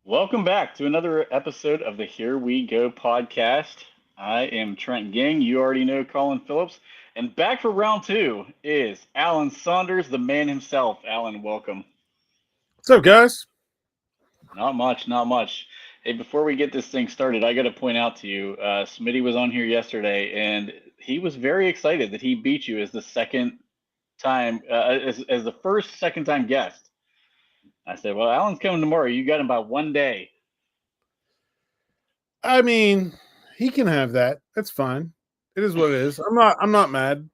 Welcome back to another episode of the Here We Go podcast. I am Trent Ging. You already know Colin Phillips. And back for round two is Alan Saunders, the man himself. Alan, welcome. What's up, guys? Not much, not much. Hey, before we get this thing started, I got to point out to you, Smitty was on here yesterday, and he was very excited that he beat you as the second time, as the first second time guest. I said, well, Alan's coming tomorrow. You got him by one day. I mean, he can have that. That's fine. It is what it is. I'm not mad.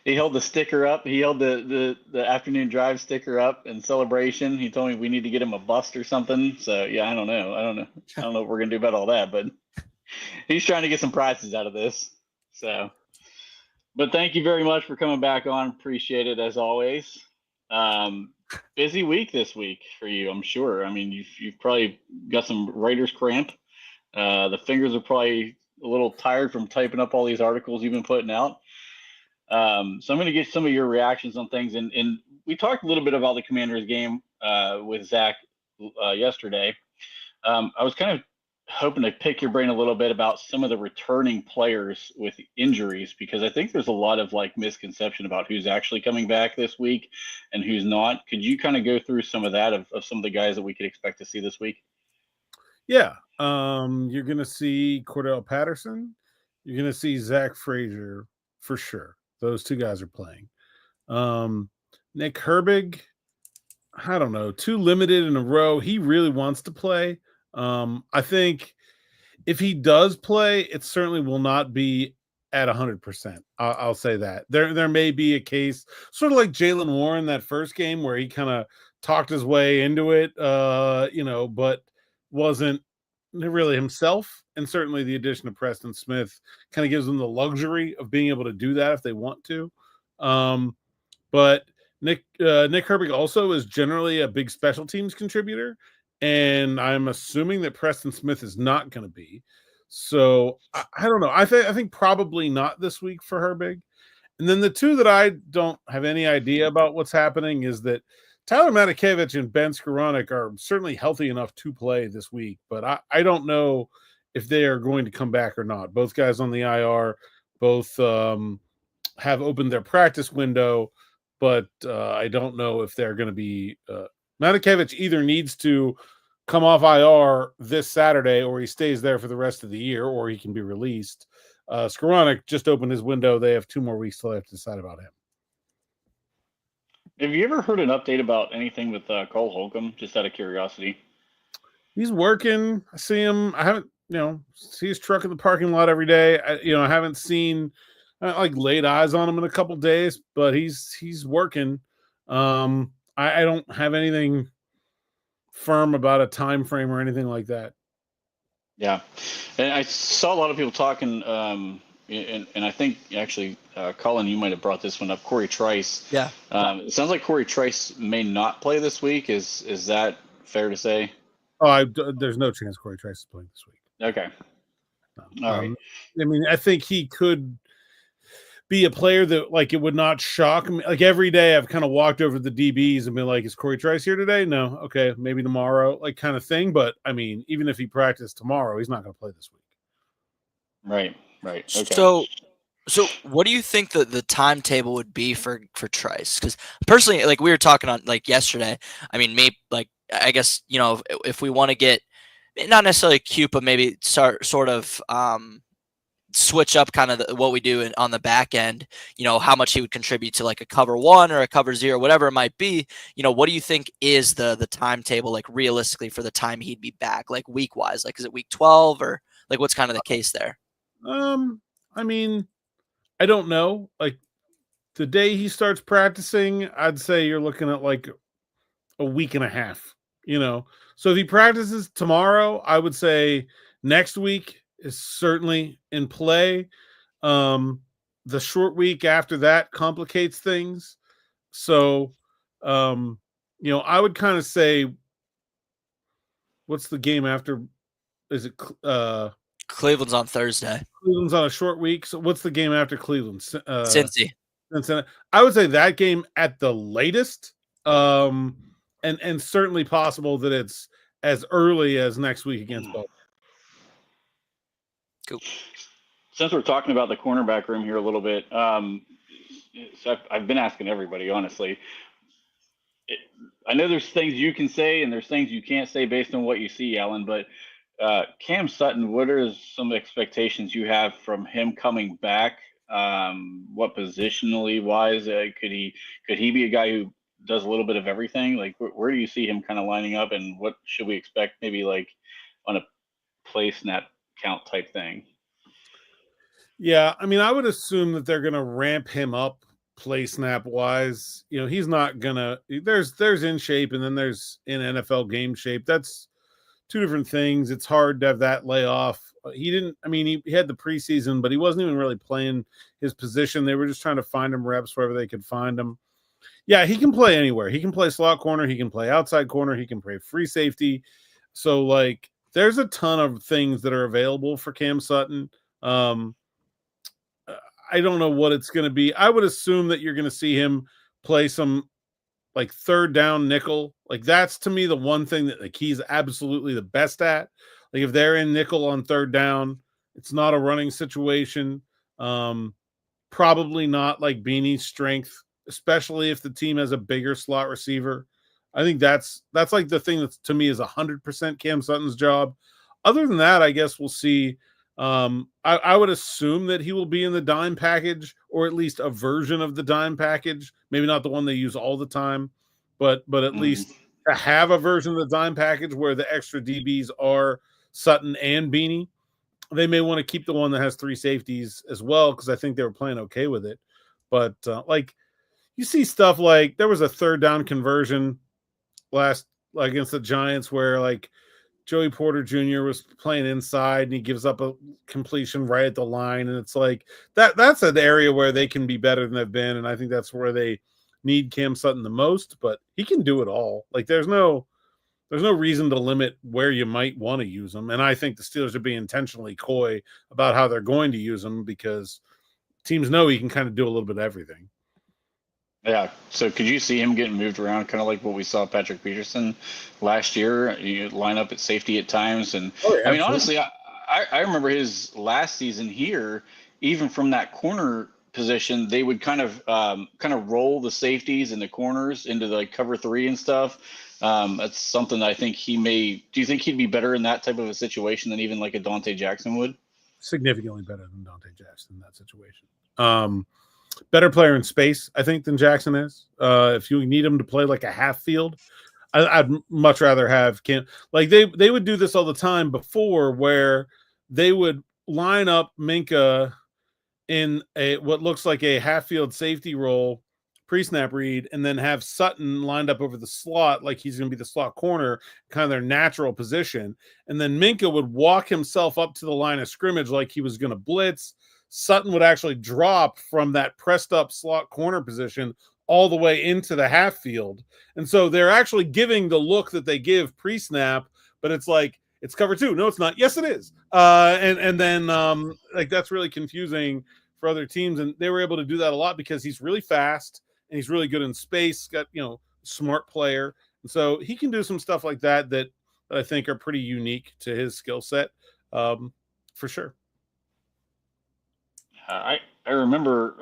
He held the sticker up. He held the afternoon drive sticker up in celebration. He told me we need to get him a bust or something. So yeah, I don't know. I don't know what we're gonna do about all that, but he's trying to get some prizes out of this. So, but thank you very much for coming back on. Appreciate it as always. Busy week this week for you, I'm sure. I mean, you've probably got some writer's cramp. The fingers are probably a little tired from typing up all these articles you've been putting out. So I'm going to get some of your reactions on things. And we talked a little bit about the Commanders game with Zach yesterday. I was kind of hoping to pick your brain a little bit about some of the returning players with injuries, because I think there's a lot of like misconception about who's actually coming back this week and who's not. Could you kind of go through some of that of some of the guys that we could expect to see this week? Yeah. You're gonna see Cordell Patterson. You're gonna see Zach Frazier for sure. Those two guys are playing. Nick Herbig, I don't know, too limited in a row. He really wants to play. I think if he does play, it certainly will not be at 100%. I'll say that. There may be a case, sort of like Jalen Warren that first game where he kind of talked his way into it, but wasn't really himself. And certainly the addition of Preston Smith kind of gives them the luxury of being able to do that if they want to. But Nick Herbig also is generally a big special teams contributor, and I'm assuming that Preston Smith is not going to be. So I don't know. I think probably not this week for Herbig. And then the two that I don't have any idea about what's happening is that Tyler Matakevich and Ben Skoranek are certainly healthy enough to play this week, but I don't know if they are going to come back or not. Both guys on the IR, both have opened their practice window, but I don't know if they're going to be. Matakevich either needs to come off IR this Saturday, or he stays there for the rest of the year, or he can be released. Skoranek just opened his window. They have 2 more weeks till they have to decide about him. Have you ever heard an update about anything with Cole Holcomb? Just out of curiosity. He's working. I see him. I haven't, see his truck in the parking lot every day. I haven't seen like laid eyes on him in a couple days, but he's working. I don't have anything firm about a time frame or anything like that. Yeah, and I saw a lot of people talking, and I think actually, Colin, you might have brought this one up. Corey Trice. Yeah. It sounds like Corey Trice may not play this week. Is that fair to say? Oh, there's no chance Corey Trice is playing this week. Okay. All right. I mean, I think he could be a player that, like, it would not shock me. Like, every day I've kind of walked over the DBs and been like, is Corey Trice here today? No. Okay, maybe tomorrow, like, kind of thing. But, I mean, even if he practiced tomorrow, he's not going to play this week. Right. Okay. So what do you think the timetable would be for Trice? Because personally, like, we were talking on, like, yesterday, I mean, maybe, like, I guess, if we want to get, not necessarily cute, but maybe start sort of switch up kind of what we do on the back end, how much he would contribute to like a cover 1 or a cover 0, whatever it might be. What do you think is the timetable, like, realistically, for the time he'd be back, like, week wise? Like, is it week 12, or like what's kind of the case there? I mean, I don't know. Like, the day he starts practicing, I'd say you're looking at like a week and a half, So if he practices tomorrow, I would say next week is certainly in play. The short week after that complicates things. So, I would kind of say, what's the game after? Is it Cleveland's on Thursday. Cleveland's on a short week. So what's the game after Cleveland? Cincy. I would say that game at the latest. And certainly possible that it's as early as next week against Baltimore. Cool. Since we're talking about the cornerback room here a little bit, so I've been asking everybody, honestly. I know there's things you can say and there's things you can't say based on what you see, Alan, but Cam Sutton, what are some expectations you have from him coming back? What positionally wise could he be a guy who does a little bit of everything? Like where do you see him kind of lining up, and what should we expect maybe like on a play snap count type thing? Yeah, I mean, I would assume that they're going to ramp him up play snap wise. You know, he's not gonna. There's in shape, and then there's in NFL game shape. That's two different things. It's hard to have that layoff. He didn't. I mean, he had the preseason, but he wasn't even really playing his position. They were just trying to find him reps wherever they could find him. Yeah, he can play anywhere. He can play slot corner. He can play outside corner. He can play free safety. So, like, there's a ton of things that are available for Cam Sutton. I don't know what it's going to be. I would assume that you're going to see him play some like third down nickel. Like that's to me the one thing that like he's absolutely the best at. Like if they're in nickel on third down, it's not a running situation. Probably not like Beanie's strength, especially if the team has a bigger slot receiver. I think that's like the thing that to me is 100% Cam Sutton's job. Other than that, I guess we'll see. I would assume that he will be in the dime package, or at least a version of the dime package. Maybe not the one they use all the time, but at least to have a version of the dime package where the extra DBs are Sutton and Beanie. They may want to keep the one that has three safeties as well, because I think they were playing okay with it. But like you see stuff like there was a third down conversion last against the Giants where like Joey Porter Jr. was playing inside and he gives up a completion right at the line. And it's like that's an area where they can be better than they've been. And I think that's where they need Cam Sutton the most, but he can do it all. Like there's no reason to limit where you might want to use him. And I think the Steelers are being intentionally coy about how they're going to use him because teams know he can kind of do a little bit of everything. Yeah. So could you see him getting moved around, kind of like what we saw Patrick Peterson last year? You line up at safety at times, and I mean, honestly, I remember his last season here. Even from that corner position, they would kind of roll the safeties and the corners into the like, cover three and stuff. That's something that I think he may. Do you think he'd be better in that type of a situation than even like a Dante Jackson would? Significantly better than Dante Jackson in that situation. Better player in space, I think, than Jackson is. If you need him to play like a half field, I'd much rather have Cam. Like they would do this all the time before, where they would line up Minka in a what looks like a half field safety role, pre-snap read, and then have Sutton lined up over the slot like he's going to be the slot corner, kind of their natural position. And then Minka would walk himself up to the line of scrimmage like he was going to blitz. Sutton would actually drop from that pressed up slot corner position all the way into the half field. And so they're actually giving the look that they give pre-snap, but it's like, it's cover two. No, it's not. Yes, it is. And then like that's really confusing for other teams. And they were able to do that a lot because he's really fast and he's really good in space, got, smart player. And so he can do some stuff like that I think are pretty unique to his skill set for sure. I remember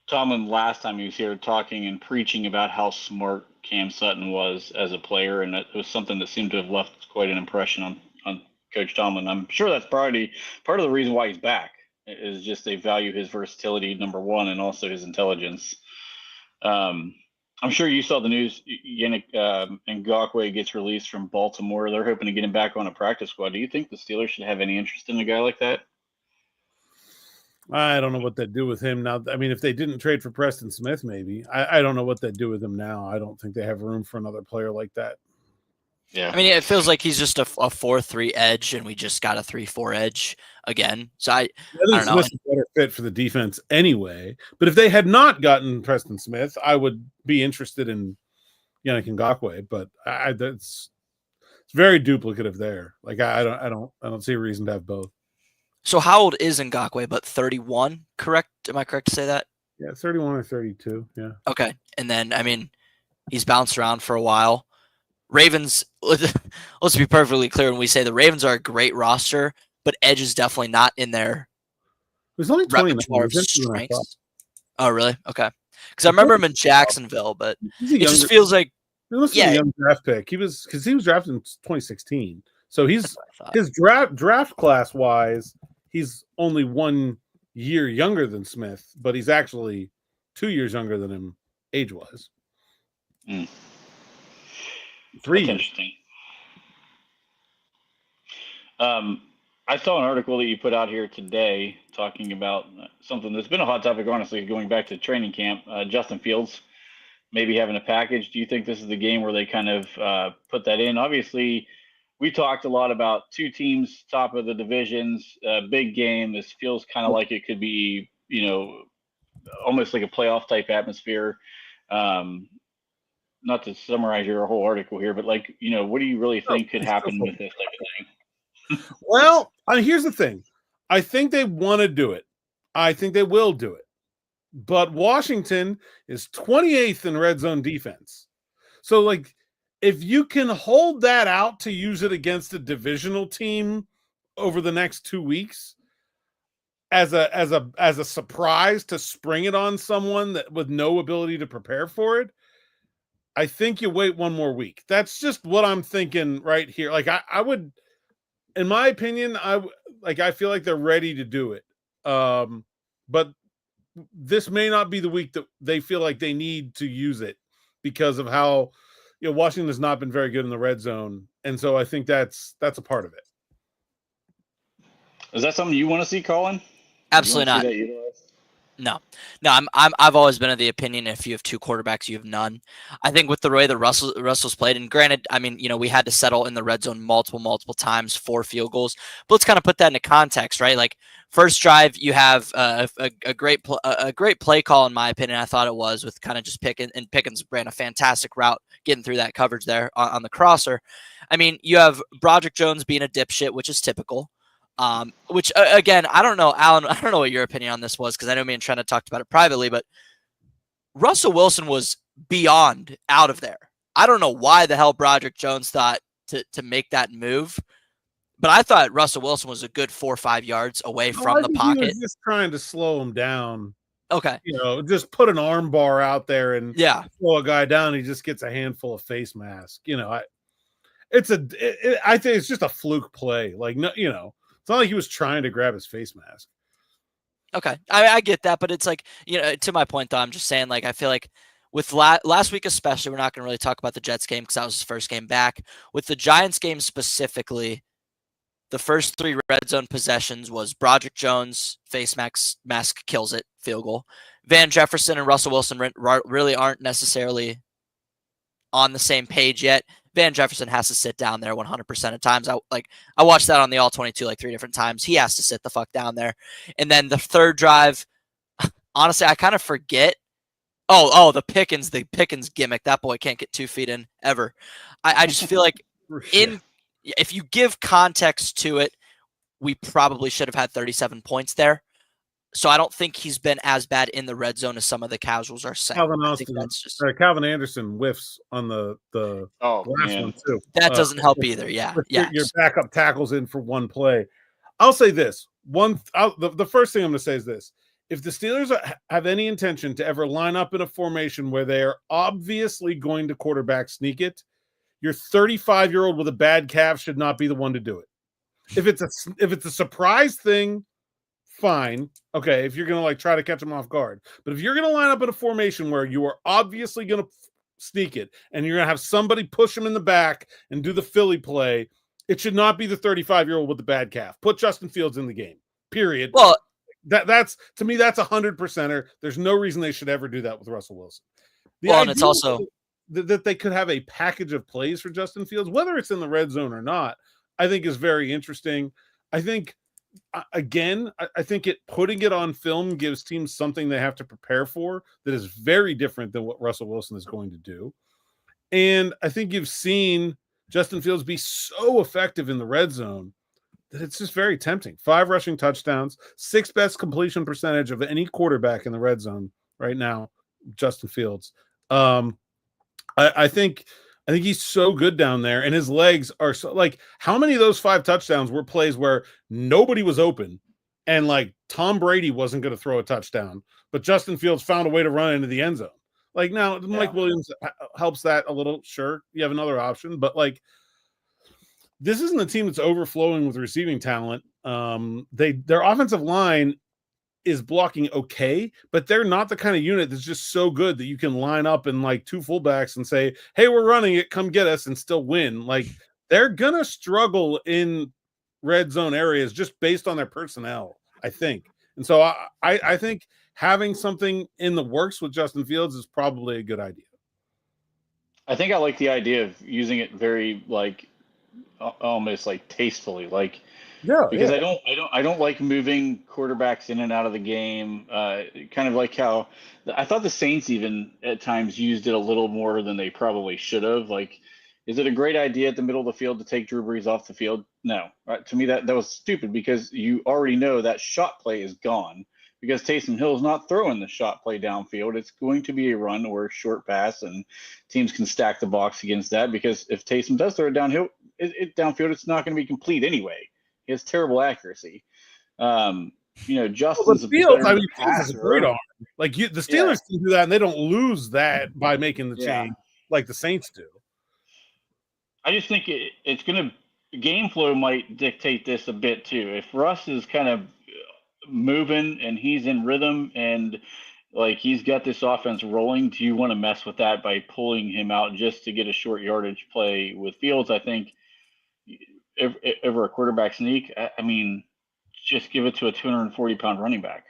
Tomlin last time he was here talking and preaching about how smart Cam Sutton was as a player, and it was something that seemed to have left quite an impression on Coach Tomlin. I'm sure that's probably part of the reason why he's back is just they value his versatility, number one, and also his intelligence. I'm sure you saw the news. Yannick Ngakoue gets released from Baltimore. They're hoping to get him back on a practice squad. Do you think the Steelers should have any interest in a guy like that? I don't know what they'd do with him now. I mean, if they didn't trade for Preston Smith, maybe. I don't know what they'd do with him now. I don't think they have room for another player like that. Yeah. I mean, it feels like he's just a 4-3 edge, and we just got a 3-4 edge again. So I don't know. Smith's a better fit for the defense anyway. But if they had not gotten Preston Smith, I would be interested in Yannick Ngakoue. But it's very duplicative there. Like I don't see a reason to have both. So how old is Ngakoue? But 31, correct? Am I correct to say that? Yeah, 31 or 32. Yeah. Okay, and then I mean, he's bounced around for a while. Ravens, let's be perfectly clear when we say the Ravens are a great roster, but edge is definitely not in their He's only 29. repertoire of He's younger than I thought. strengths. Oh, really? Okay. Because I remember him in Jacksonville, but He's a it just younger, feels like he must have been a young draft pick. He was drafted in 2016. So that's what I thought. his draft class wise, he's only 1 year younger than Smith, but he's actually 2 years younger than him age wise. 3 That's years. interesting. I saw an article that you put out here today talking about something that's been a hot topic, honestly, going back to training camp. Justin Fields maybe having a package. Do you think this is the game where they kind of put that in? Obviously, we talked a lot about two teams top of the divisions, big game. This feels kind of like it could be, almost like a playoff type atmosphere. Not to summarize your whole article here, but what do you really think could happen with this type of thing? Well, here's the thing. I think they want to do it. I think they will do it. But Washington is 28th in red zone defense. So, if you can hold that out to use it against a divisional team over the next 2 weeks as a surprise to spring it on someone that with no ability to prepare for it, I think you wait 1 more week. That's just what I'm thinking right here. I would, in my opinion, I feel like they're ready to do it. But this may not be the week that they feel like they need to use it because of how Washington has not been very good in the red zone, and so I think that's a part of it. Is that something you want to see, Colin? Absolutely not. No. I've always been of the opinion if you have two quarterbacks, you have none. I think with the way that Russell's played, and granted, I mean, we had to settle in the red zone multiple times, 4 field goals. But let's kind of put that into context, right? Like first drive, you have a great play call, in my opinion. I thought it was with kind of just Pickens, and Pickens ran a fantastic route getting through that coverage there on the crosser. I mean, you have Broderick Jones being a dipshit, which is typical. Which again, I don't know, Alan, I don't know what your opinion on this was, because I know me and Trent had talked about it privately, but Russell Wilson was beyond out of there. I don't know why the hell Broderick Jones thought to make that move, but I thought Russell Wilson was a good 4 or 5 yards away from the pocket. He was just trying to slow him down. Okay. Just put an arm bar out there and slow a guy down. He just gets a handful of face mask. I think it's just a fluke play. It's not like he was trying to grab his face mask. Okay. I get that, but it's to my point, though, I'm just saying, I feel like with last week especially, we're not going to really talk about the Jets game because that was his first game back. With the Giants game specifically, the first 3 red zone possessions was Broderick Jones, face mask kills it, field goal. Van Jefferson and Russell Wilson really aren't necessarily on the same page yet. Van Jefferson has to sit down there 100% of times. I watched that on the All-22 3 different times. He has to sit the fuck down there. And then the third drive, honestly, I kind of forget. The Pickens gimmick. That boy can't get 2 feet in ever. I just feel like if you give context to it, we probably should have had 37 points there. So I don't think he's been as bad in the red zone as some of the casuals are saying. Calvin Anderson whiffs on the last one too. That doesn't help either. Yeah, your backup tackles in for one play. I'll say this: the first thing I'm going to say is this: if the Steelers have any intention to ever line up in a formation where they are obviously going to quarterback sneak it, your 35-year-old with a bad calf should not be the one to do it. If it's a surprise thing, fine. Okay, if you're going to try to catch them off guard. But if you're going to line up in a formation where you are obviously going to sneak it and you're going to have somebody push them in the back and do the Philly play, it should not be the 35-year-old with the bad calf. Put Justin Fields in the game, period. Well, that's to me, that's 100%er. There's no reason they should ever do that with Russell Wilson. And it's also that they could have a package of plays for Justin Fields, whether it's in the red zone or not, I think is very interesting. I think putting it on film gives teams something they have to prepare for that is very different than what Russell Wilson is going to do. And I think you've seen Justin Fields be so effective in the red zone that it's just very tempting. 5 rushing touchdowns, 6th best completion percentage of any quarterback in the red zone right now, Justin Fields. I think I think he's so good down there, and his legs are so like. How many of those 5 touchdowns were plays where nobody was open, and like Tom Brady wasn't going to throw a touchdown, but Justin Fields found a way to run into the end zone. Like now, Mike Williams helps that a little. Sure, you have another option, but like this isn't a team that's overflowing with receiving talent. Their offensive line is blocking okay, but they're not the kind of unit that's just so good that you can line up in like 2 fullbacks and say, hey, we're running it, come get us, and still win. Like they're gonna struggle in red zone areas just based on their personnel, I think. And so I think having something in the works with Justin Fields is probably a good idea. I think I like the idea of using it very like almost like tastefully, like because I don't like moving quarterbacks in and out of the game. Kind of like how I thought the Saints even at times used it a little more than they probably should have. Like, is it a great idea at the middle of the field to take Drew Brees off the field? No. To me, that was stupid because you already know that shot play is gone because Taysom Hill is not throwing the shot play downfield. It's going to be a run or a short pass, and teams can stack the box against that because if Taysom does throw it downfield, it's not going to be complete anyway. He has terrible accuracy. Justin's Fields is a great arm. Like the Steelers can do that, and they don't lose that by making the change like the Saints do. I just think it's going to game flow might dictate this a bit too. If Russ is kind of moving and he's in rhythm and like he's got this offense rolling, do you want to mess with that by pulling him out just to get a short yardage play with Fields? I think over a quarterback sneak, I mean, just give it to a 240-pound running back.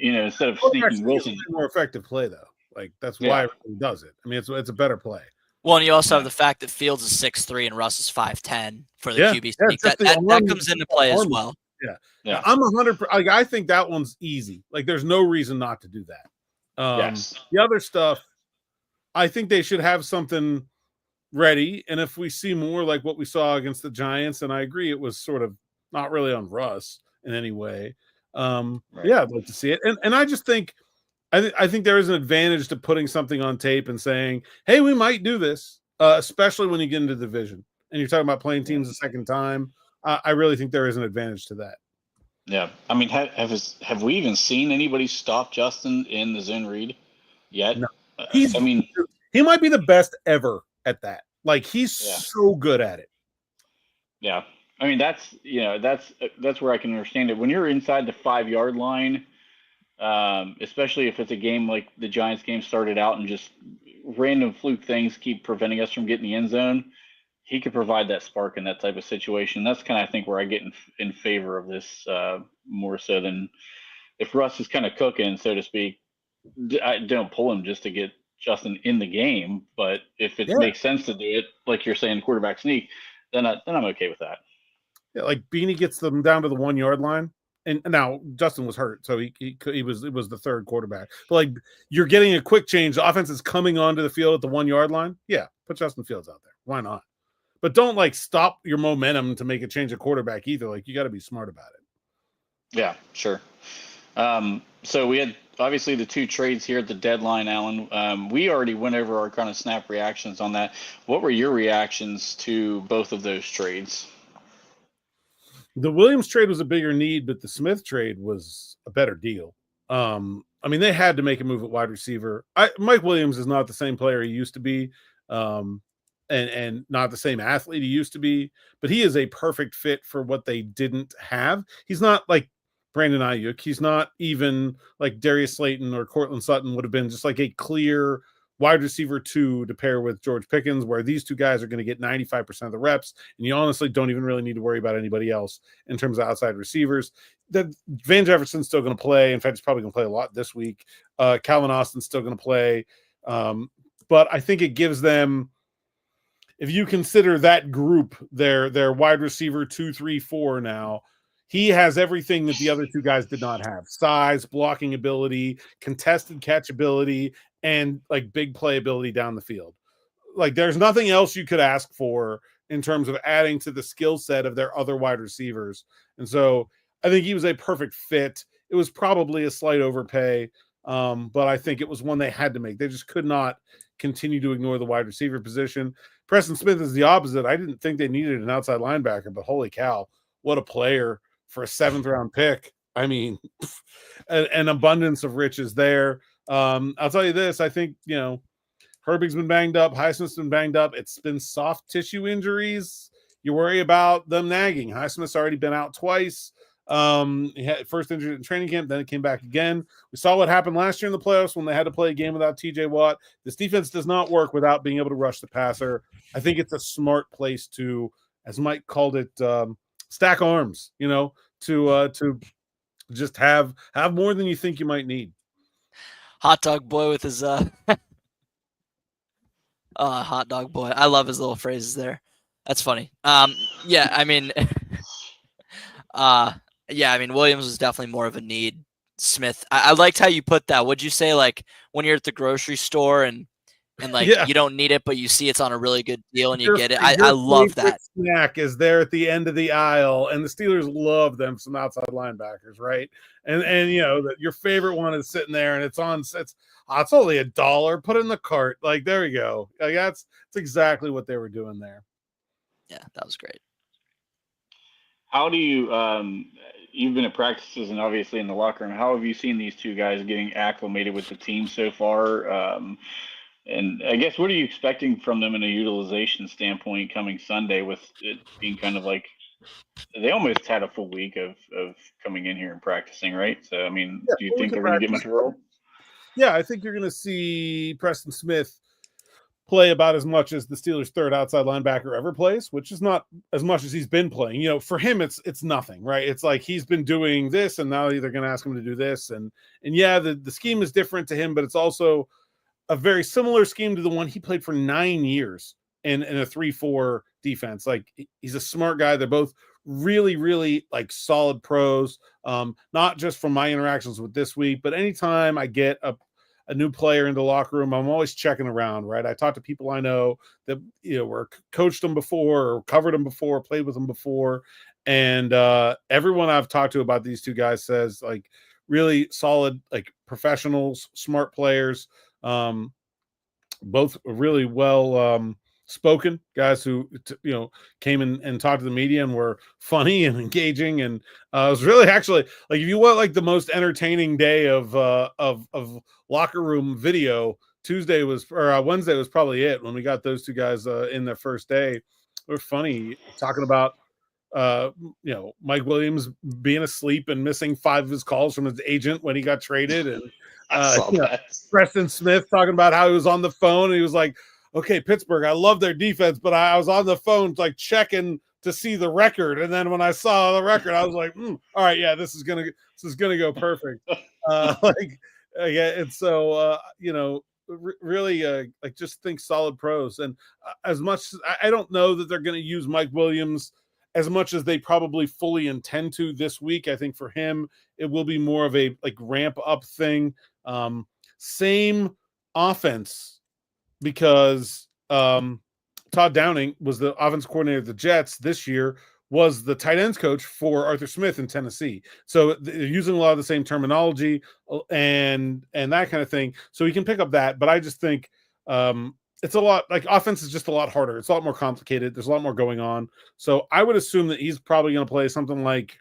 Instead of sneaking Wilson. It's a more effective play, though. Like that's why everyone does it. I mean, it's a better play. Well, and you also have the fact that Fields is 6'3" and Russ is 5'10" for the QB sneak. That comes into play as well. Yeah. Now, I'm 100%. Like I think that one's easy. Like there's no reason not to do that. Yes. The other stuff, I think they should have something ready. And if we see more like what we saw against the Giants, and I agree, it was sort of not really on Russ in any way. Yeah, I'd like to see it. And I just think, I think there is an advantage to putting something on tape and saying, hey, we might do this, especially when you get into the division and you're talking about playing teams a second time. I really think there is an advantage to that. Yeah. I mean, have we even seen anybody stop Justin in the zone read yet? No. He might be the best ever at that. Like he's so good at it. Yeah. I mean, that's where I can understand it. When you're inside the 5-yard line, especially if it's a game like the Giants game started out and just random fluke things keep preventing us from getting the end zone, he could provide that spark in that type of situation. That's kind of, I think, where I get in favor of this more so than if Russ is kind of cooking, so to speak. I don't pull him just to get Justin in the game, but if it makes sense to do it, like you're saying, quarterback sneak, then I'm okay with that. Yeah, like Beanie gets them down to the 1-yard line, and now Justin was hurt, so it was the third quarterback. But like you're getting a quick change, the offense is coming onto the field at the 1-yard line. Yeah, put Justin Fields out there. Why not? But don't like stop your momentum to make a change of quarterback either. Like you got to be smart about it. Yeah, sure. So we had obviously the 2 trades here at the deadline, Alan. We already went over our kind of snap reactions on that. What were your reactions to both of those trades? The Williams trade was a bigger need, but the Smith trade was a better deal. I mean, they had to make a move at wide receiver. Mike Williams is not the same player he used to be, and not the same athlete he used to be, but he is a perfect fit for what they didn't have. He's not like Brandon Ayuk. He's not even like Darius Slayton or Cortland Sutton would have been, just like a clear wide receiver 2 to pair with George Pickens, where these 2 guys are going to get 95% of the reps, and you honestly don't even really need to worry about anybody else in terms of outside receivers. That Van Jefferson's still going to play. In fact, he's probably going to play a lot this week. Calvin Austin's still going to play. But I think it gives them, if you consider that group, their wide receiver 2, 3, 4 now, he has everything that the other 2 guys did not have: size, blocking ability, contested catch ability, and like big playability down the field. Like there's nothing else you could ask for in terms of adding to the skill set of their other wide receivers. And so I think he was a perfect fit. It was probably a slight overpay, But I think it was one they had to make. They just could not continue to ignore the wide receiver position. Preston Smith is the opposite. I didn't think they needed an outside linebacker, but holy cow, what a player for a 7th round pick. I mean, an abundance of riches there. I'll tell you this. I think, Herbig's been banged up. Highsmith's been banged up. It's been soft tissue injuries. You worry about them nagging. Highsmith's already been out twice. He had first injured in training camp, then it came back again. We saw what happened last year in the playoffs when they had to play a game without TJ Watt. This defense does not work without being able to rush the passer. I think it's a smart place to, as Mike called it, stack arms, to just have more than you think you might need. Hot dog boy with his hot dog boy. I love his little phrases there. That's funny. Yeah, I mean Williams was definitely more of a need. Smith, I liked how you put that. Would you say, like, when you're at the grocery store and like you don't need it, but you see it's on a really good deal and you get it? I love that. Snack is there at the end of the aisle, and the Steelers love them some outside linebackers, right? And that your favorite one is sitting there, and it's only $1. Put it in the cart. Like, there you go. Like, that's exactly what they were doing there. Yeah, that was great. How do you, you've been at practices and obviously in the locker room, how have you seen these two guys getting acclimated with the team so far? And I guess, what are you expecting from them in a utilization standpoint coming Sunday, with it being kind of like they almost had a full week of coming in here and practicing, right? So, I mean, do you think they're going to get much role? Yeah, I think you're going to see Preston Smith play about as much as the Steelers' third outside linebacker ever plays, which is not as much as he's been playing. For him, it's nothing, right? It's like he's been doing this, and now they're going to ask him to do this. And yeah, the scheme is different to him, but it's also a very similar scheme to the one he played for 9 years in a 3-4 defense. Like, he's a smart guy. They're both really, really, like, solid pros. Not just from my interactions with this week, but anytime I get a new player in the locker room, I'm always checking around, right? I talk to people I know that, were coached them before or covered them before, played with them before. And everyone I've talked to about these two guys says, like, really solid, like, professionals, smart players, both really well spoken guys who came in and talked to the media and were funny and engaging. And it was really, actually, like, if you want, like, the most entertaining day of locker room video, Wednesday was probably it, when we got those two guys in their first day. They were funny, talking about Mike Williams being asleep and missing 5 of his calls from his agent when he got traded, and Preston Smith talking about how he was on the phone and he was like, okay, Pittsburgh, I love their defense, but I was on the phone, like, checking to see the record, and then when I saw the record, I was like, all right, yeah, this is gonna go perfect. And so really, like, just think solid pros. And as much, I don't know that they're going to use Mike Williams as much as they probably fully intend to this week. I think for him, it will be more of a, like, ramp up thing. Same offense, because Todd Downing was the offense coordinator of the Jets this year, was the tight ends coach for Arthur Smith in Tennessee. So they're using a lot of the same terminology and that kind of thing. So he can pick up that. But I just think it's a lot, like, offense is just a lot harder. It's a lot more complicated. There's a lot more going on. So I would assume that he's probably going to play something like,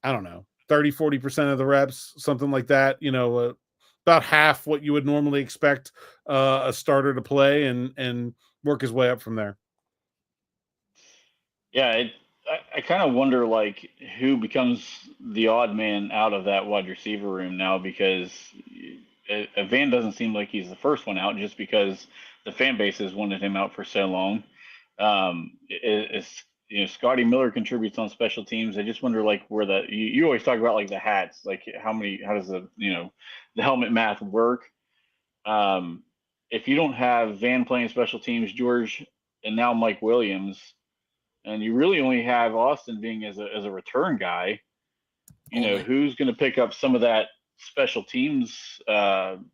I don't know, 30-40% of the reps, something like that, about half what you would normally expect a starter to play, and work his way up from there. Yeah, I kind of wonder, like, who becomes the odd man out of that wide receiver room now, because Van doesn't seem like he's the first one out, just because the fan base has wanted him out for so long. Scotty Miller contributes on special teams. I just wonder, like, where you always talk about, like, the hats, like, how does the helmet math work? If you don't have Van playing special teams, George, and now Mike Williams, and you really only have Austin being as a return guy, who's going to pick up some of that special teams, on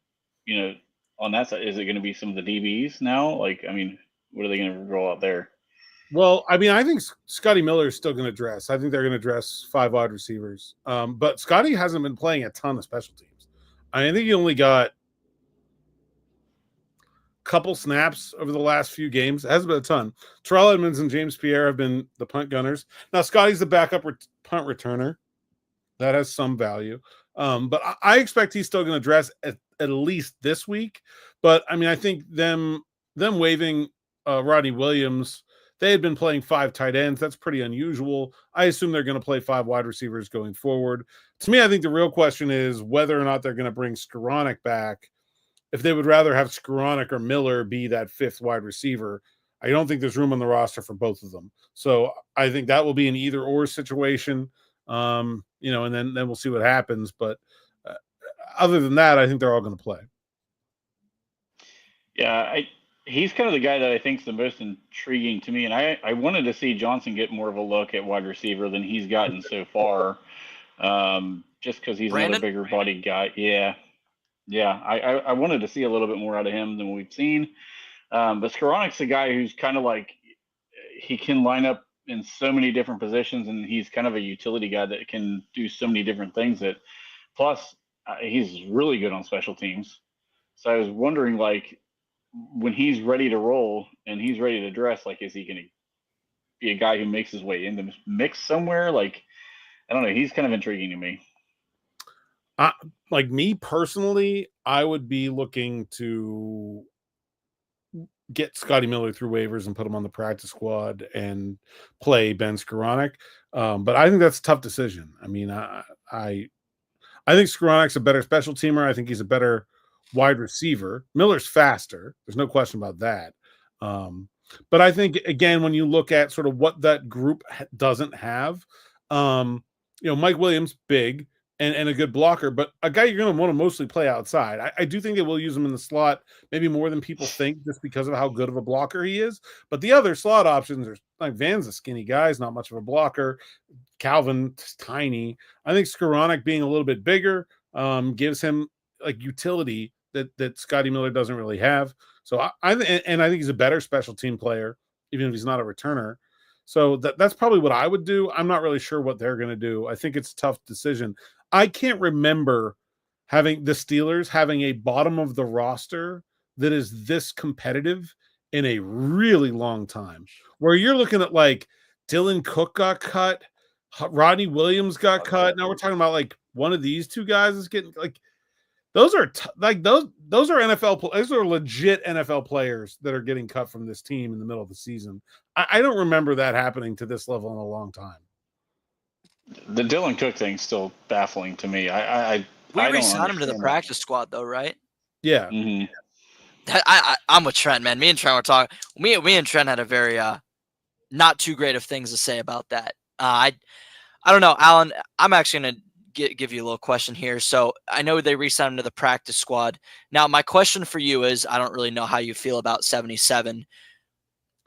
that side? Is it going to be some of the DBs now? Like, I mean, what are they going to roll out there? Well, I mean, I think Scotty Miller is still going to dress. I think they're going to dress 5 wide receivers. But Scotty hasn't been playing a ton of special teams. I think he only got couple snaps over the last few games. It hasn't been a ton. Terrell Edmonds and James Pierre have been the punt gunners. Now Scotty's the backup punt returner. That has some value. But I expect he's still going to dress at least this week. But I mean, I think them waiving Rodney Williams, they had been playing 5 tight ends. That's pretty unusual. I assume they're going to play 5 wide receivers going forward. To me, I think the real question is whether or not they're going to bring Skoranek back. If they would rather have Skoranek or Miller be that 5th wide receiver, I don't think there's room on the roster for both of them. So I think that will be an either or situation. And then we'll see what happens. But other than that, I think they're all going to play. Yeah, he's kind of the guy that I think is the most intriguing to me. And I wanted to see Johnson get more of a look at wide receiver than he's gotten so far, just because he's another bigger body guy. Yeah. Yeah, I wanted to see a little bit more out of him than we've seen. But Skoronek's a guy who's kind of like, he can line up in so many different positions, and he's kind of a utility guy that can do so many different things. Plus, he's really good on special teams. So I was wondering, like, when he's ready to roll and he's ready to dress, like, is he going to be a guy who makes his way in the mix somewhere? Like, I don't know. He's kind of intriguing to me. Like me personally, I would be looking to get Scotty Miller through waivers and put him on the practice squad and play Ben Skoranek. But I think that's a tough decision. I mean, I think Skoranek's a better special teamer. I think he's a better wide receiver. Miller's faster. There's no question about that. But I think, again, when you look at sort of what that group doesn't have, Mike Williams, big, and a good blocker, but a guy you're going to want to mostly play outside. I do think they will use him in the slot, maybe more than people think, just because of how good of a blocker he is. But the other slot options are like Van's a skinny guy, he's not much of a blocker. Calvin's tiny. I think Skoranek being a little bit bigger gives him like utility that Scotty Miller doesn't really have. So I think he's a better special team player, even if he's not a returner. So that's probably what I would do. I'm not really sure what they're going to do. I think it's a tough decision. I can't remember having the Steelers having a bottom of the roster that is this competitive in a really long time, where you're looking at like Dylan Cook got cut, Rodney Williams got cut. Now we're talking about like one of these two guys is getting like, those are those are NFL. Those are legit NFL players that are getting cut from this team in the middle of the season. I don't remember that happening to this level in a long time. The Dylan Cook thing's still baffling to me. We re-signed him to the practice squad, though, right? Yeah. Mm-hmm. I'm with Trent, man. Me and Trent were talking. Me and Trent had a very not too great of things to say about that. I don't know, Alan. I'm actually gonna give you a little question here. So I know they re-signed him to the practice squad. Now, my question for you is, I don't really know how you feel about 77.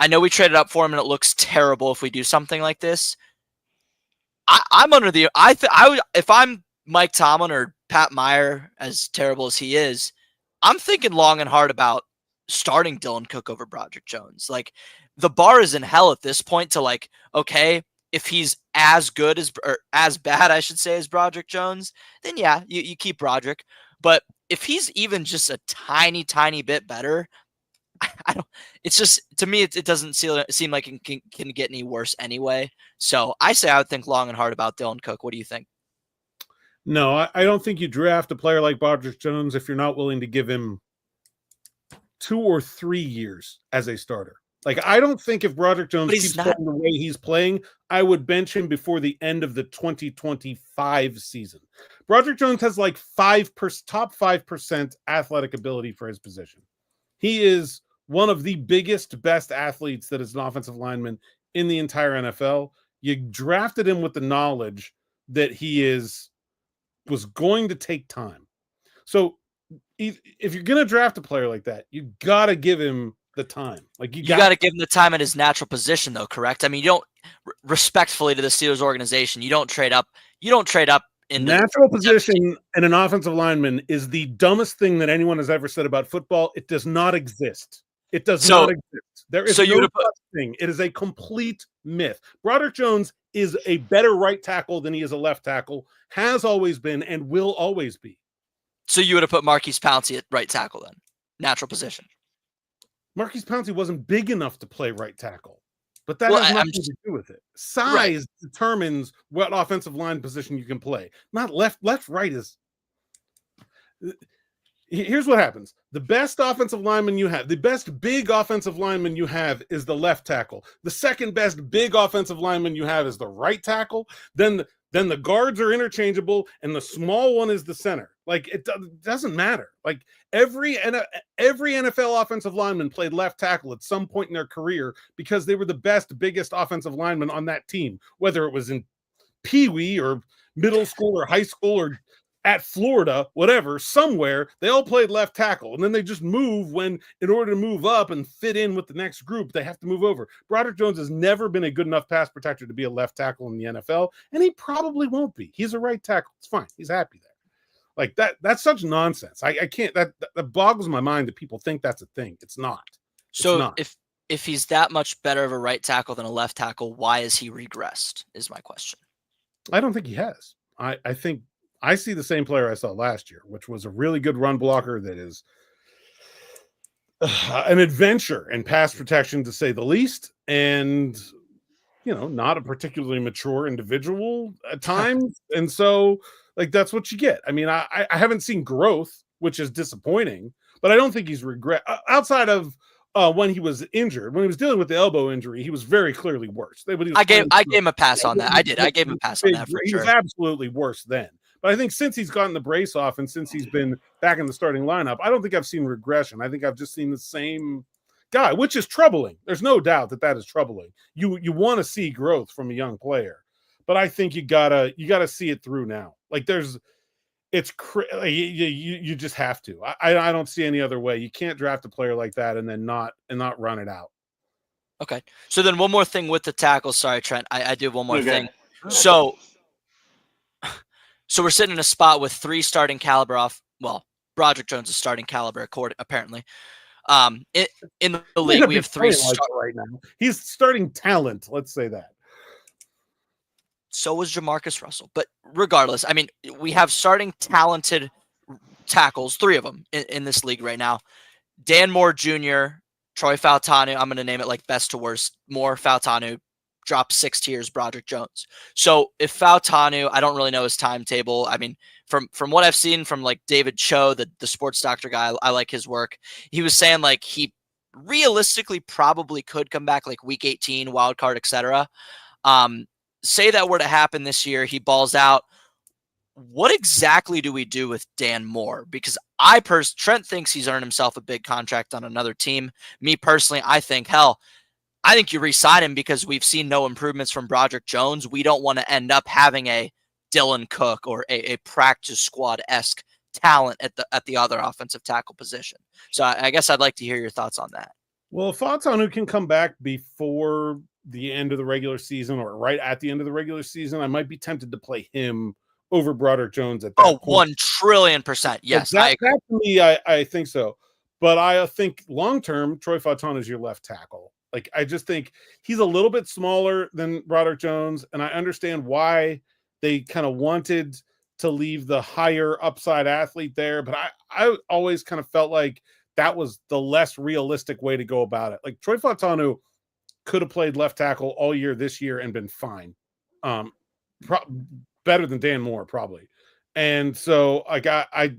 I know we traded up for him, and it looks terrible if we do something like this. I'm under the if I'm Mike Tomlin or Pat Meyer, as terrible as he is, I'm thinking long and hard about starting Dylan Cook over Broderick Jones. Like, the bar is in hell at this point to like, okay, if he's as good as or as bad, I should say, as Broderick Jones, then yeah, you keep Broderick. But if he's even just a tiny, tiny bit better, I don't. It's just, to me, it doesn't seem like it can get any worse anyway. So I say I would think long and hard about Dylan Cook. What do you think? No, I don't think you draft a player like Broderick Jones if you're not willing to give him 2 or 3 years as a starter. Like, I don't think if Broderick Jones keeps playing the way he's playing, I would bench him before the end of the 2025 season. Broderick Jones has like top 5% athletic ability for his position. He is one of the biggest, best athletes that is an offensive lineman in the entire NFL. You drafted him with the knowledge that was going to take time. So if you're going to draft a player like that, you got to give him the time. Like, you got to give him the time at his natural position, though, correct? I mean, you don't, respectfully to the Steelers organization, you don't trade up. You don't trade up in natural position, and an offensive lineman is the dumbest thing that anyone has ever said about football. It does not exist. It does not exist. There is no such thing. It is a complete myth. Broderick Jones is a better right tackle than he is a left tackle, has always been, and will always be. So you would have put Marquise Pouncey at right tackle then, natural position. Marquise Pouncey wasn't big enough to play right tackle, but that Well, has I'm nothing just- to do with it. Size determines what offensive line position you can play. Not left, right is. Here's what happens. The best offensive lineman you have, the best big offensive lineman you have is the left tackle. The second best big offensive lineman you have is the right tackle. Then the guards are interchangeable, and the small one is the center. Like, it doesn't matter. Like, every NFL offensive lineman played left tackle at some point in their career because they were the best, biggest offensive lineman on that team, whether it was in Pee Wee or middle school or high school or at Florida, whatever, somewhere, they all played left tackle. And then they just move when, in order to move up and fit in with the next group, they have to move over. Broderick Jones has never been a good enough pass protector to be a left tackle in the NFL, and he probably won't be. He's a right tackle. It's fine. He's happy there. Like, that's such nonsense. I can't, that boggles my mind that people think that's a thing. It's not. So not. if he's that much better of a right tackle than a left tackle, why is he regressed, is my question. I don't think he has. I think I see the same player I saw last year, which was a really good run blocker that is an adventure in pass protection, to say the least, and, you know, not a particularly mature individual at times. And so, like, that's what you get. I mean, I haven't seen growth, which is disappointing, but I don't think he's regret outside of when he was injured, when he was dealing with the elbow injury, he was very clearly worse. I gave him a pass on that. I did. I gave him a pass on that for he sure. was absolutely worse then. But I think since he's gotten the brace off and since he's been back in the starting lineup, I don't think I've seen regression. I think I've just seen the same guy, which is troubling. There's no doubt that is troubling. You want to see growth from a young player, but I think you gotta see it through now. Like, you just have to. I don't see any other way. You can't draft a player like that and then not run it out. Okay. So then one more thing with the tackle. Sorry, Trent. I do one more thing. So we're sitting in a spot with 3 starting caliber off. Well, Broderick Jones is starting caliber, apparently. In the league, we have 3 right now. He's starting talent. Let's say that. So was Jamarcus Russell. But regardless, I mean, we have starting talented tackles, 3 of them in this league right now. Dan Moore Jr., Troy Fautanu. I'm going to name it like best to worst. Moore, Fautanu, drop 6 tiers, Broderick Jones. So if Fautanu, I don't really know his timetable. I mean, from what I've seen from like David Cho, the sports doctor guy, I like his work. He was saying like he realistically probably could come back like week 18, wild card, etc. Say that were to happen this year, he balls out. What exactly do we do with Dan Moore? Because Trent thinks he's earned himself a big contract on another team. Me personally, I think you re-sign him because we've seen no improvements from Broderick Jones. We don't want to end up having a Dylan Cook or a practice squad-esque talent at the other offensive tackle position. So I guess I'd like to hear your thoughts on that. Well, if Fautanu can come back before the end of the regular season or right at the end of the regular season, I might be tempted to play him over Broderick Jones at that point. 1,000,000,000%. Yes, that to me, I think so. But I think long-term, Troy Fautanu is your left tackle. Like, I just think he's a little bit smaller than Broderick Jones, and I understand why they kind of wanted to leave the higher upside athlete there, but I always kind of felt like that was the less realistic way to go about it. Like, Troy Fautanu could have played left tackle all year this year and been fine. Better than Dan Moore, probably. And so, like, I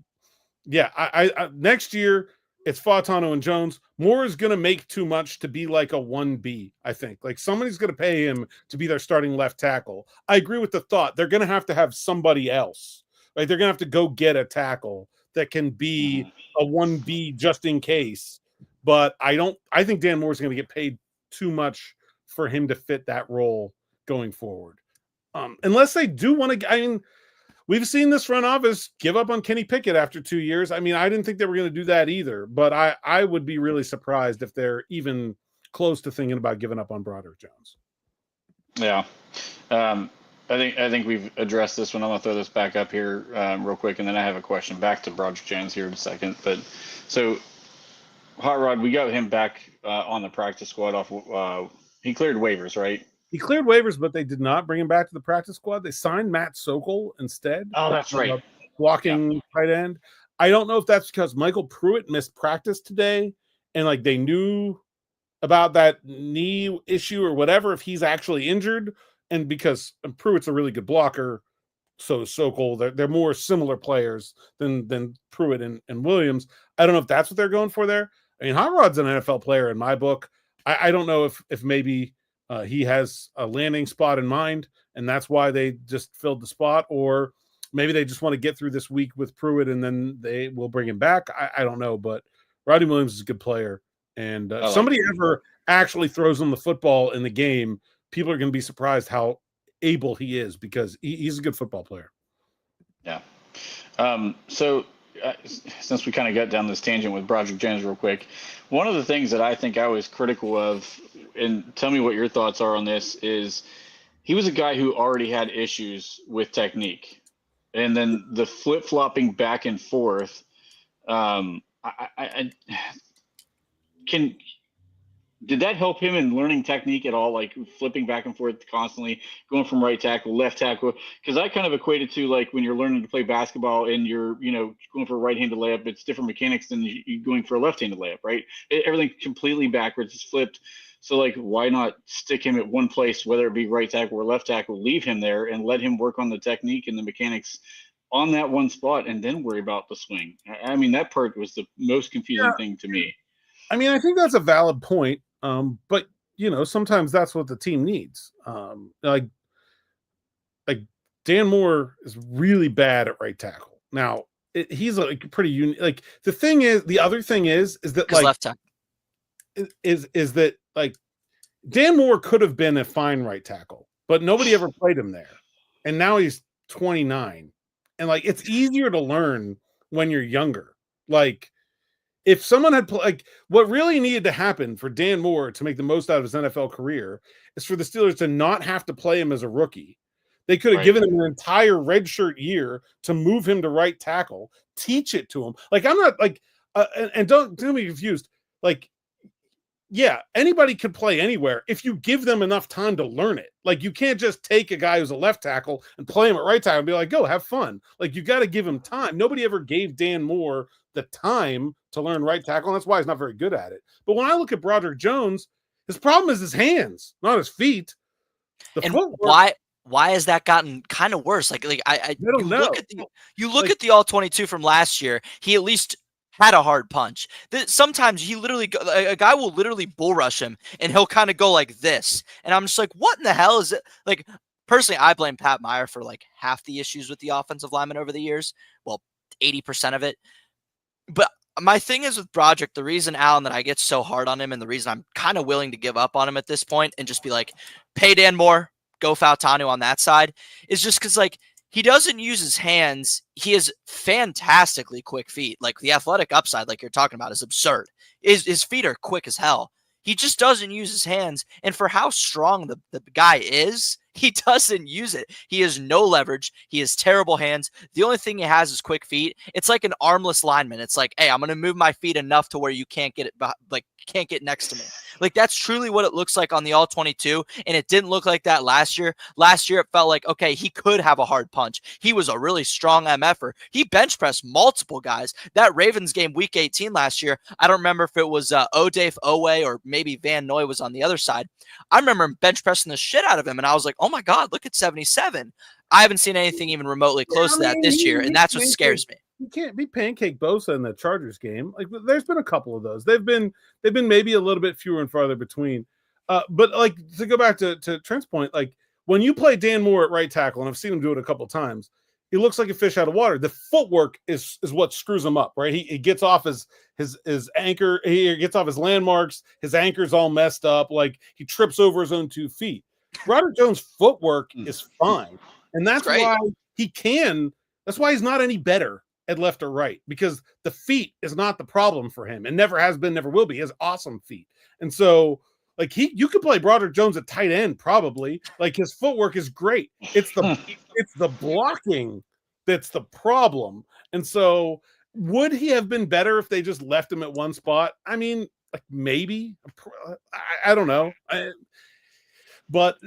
next year, it's Fautanu and Jones. Moore is going to make too much to be like a 1B, I think. Like, somebody's going to pay him to be their starting left tackle. I agree with the thought. They're going to have somebody else. Like, they're going to have to go get a tackle that can be a 1B just in case. But I think Dan Moore is going to get paid too much for him to fit that role going forward. Unless they do want to, I mean, we've seen this front office give up on Kenny Pickett after 2 years. I mean, I didn't think they were going to do that either, but I would be really surprised if they're even close to thinking about giving up on Broderick Jones. Yeah. I think we've addressed this one. I'm going to throw this back up here real quick, and then I have a question back to Broderick Jones here in a second. But so, Hot Rod, we got him back on the practice squad off. He cleared waivers, right? He cleared waivers, but they did not bring him back to the practice squad. They signed Matt Sokol instead. Oh, that's right. Blocking tight end. I don't know if that's because Michael Pruitt missed practice today and like they knew about that knee issue or whatever, if he's actually injured. And because Pruitt's a really good blocker, so is Sokol. They're more similar players than Pruitt and Williams. I don't know if that's what they're going for there. I mean, Hot Rod's an NFL player in my book. I don't know if maybe he has a landing spot in mind, and that's why they just filled the spot, or maybe they just want to get through this week with Pruitt and then they will bring him back. I don't know, but Rodney Williams is a good player. And if somebody ever actually throws him the football in the game, people are going to be surprised how able he is because he's a good football player. Yeah. So since we kind of got down this tangent with Broderick Jones real quick, one of the things that I think I was critical of, and tell me what your thoughts are on this, is he was a guy who already had issues with technique. And then the flip-flopping back and forth, did that help him in learning technique at all? Like flipping back and forth constantly, going from right tackle, left tackle? Because I kind of equated to like when you're learning to play basketball and you're, going for a right-handed layup, it's different mechanics than you going for a left-handed layup, right? Everything completely backwards, it's flipped. So like, why not stick him at one place, whether it be right tackle or left tackle, leave him there and let him work on the technique and the mechanics on that one spot and then worry about the swing? I mean, that part was the most confusing thing to me. I mean, I think that's a valid point. But sometimes that's what the team needs. Like Dan Moore is really bad at right tackle. Now he's like pretty unique. Like the other thing is that like left tackle is that like Dan Moore could have been a fine right tackle, but nobody ever played him there. And now he's 29. And like, it's easier to learn when you're younger. Like, if someone had what really needed to happen for Dan Moore to make the most out of his NFL career is for the Steelers to not have to play him as a rookie. They could have given him an entire redshirt year to move him to right tackle, teach it to him. Like, I'm not like, and don't be confused. Like, yeah, anybody could play anywhere if you give them enough time to learn it. Like, you can't just take a guy who's a left tackle and play him at right tackle and be like, go have fun. Like, you got to give him time. Nobody ever gave Dan Moore the time to learn right tackle, and that's why he's not very good at it. But when I look at Broderick Jones, his problem is his hands, not his feet. Why has that gotten kind of worse? I don't know. Look at the All-22 from last year. He at least had a hard punch. Sometimes a guy will literally bull rush him and he'll kind of go like this. And I'm just like, what in the hell is it? Like, personally, I blame Pat Meyer for like half the issues with the offensive linemen over the years. Well, 80% of it. But my thing is with Broderick, the reason, Alan, that I get so hard on him and the reason I'm kind of willing to give up on him at this point and just be like, pay Dan Moore, go Fautanu on that side, is just because like, he doesn't use his hands. He has fantastically quick feet. Like, the athletic upside, like you're talking about, is absurd. His feet are quick as hell. He just doesn't use his hands. And for how strong the guy is, he doesn't use it. He has no leverage. He has terrible hands. The only thing he has is quick feet. It's like an armless lineman. It's like, hey, I'm going to move my feet enough to where you can't get it, can't get next to me. Like, that's truly what it looks like on the All-22, and it didn't look like that last year. Last year, it felt like, okay, he could have a hard punch. He was a really strong MFer. He bench pressed multiple guys. That Ravens game, Week 18 last year, I don't remember if it was Odafe Owe or maybe Van Noy was on the other side. I remember him bench pressing the shit out of him, and I was like, oh my God, look at 77. I haven't seen anything even remotely close to that this year, and that's what scares me. You can't be pancake Bosa in the Chargers game. Like, there's been a couple of those. They've been maybe a little bit fewer and farther between. But like, to go back to Trent's point, like when you play Dan Moore at right tackle, and I've seen him do it a couple of times, he looks like a fish out of water. The footwork is what screws him up, right? He gets off his anchor, he gets off his landmarks, his anchor's all messed up, like he trips over his own 2 feet. Broderick Jones' footwork is fine. And that's why that's why he's not any better at left or right, because the feet is not the problem for him and never has been, never will be. He has awesome feet. And so like you could play Broderick Jones at tight end, probably. Like, his footwork is great. It's the blocking that's the problem. And so would he have been better if they just left him at one spot? I mean, like, maybe. I don't know. But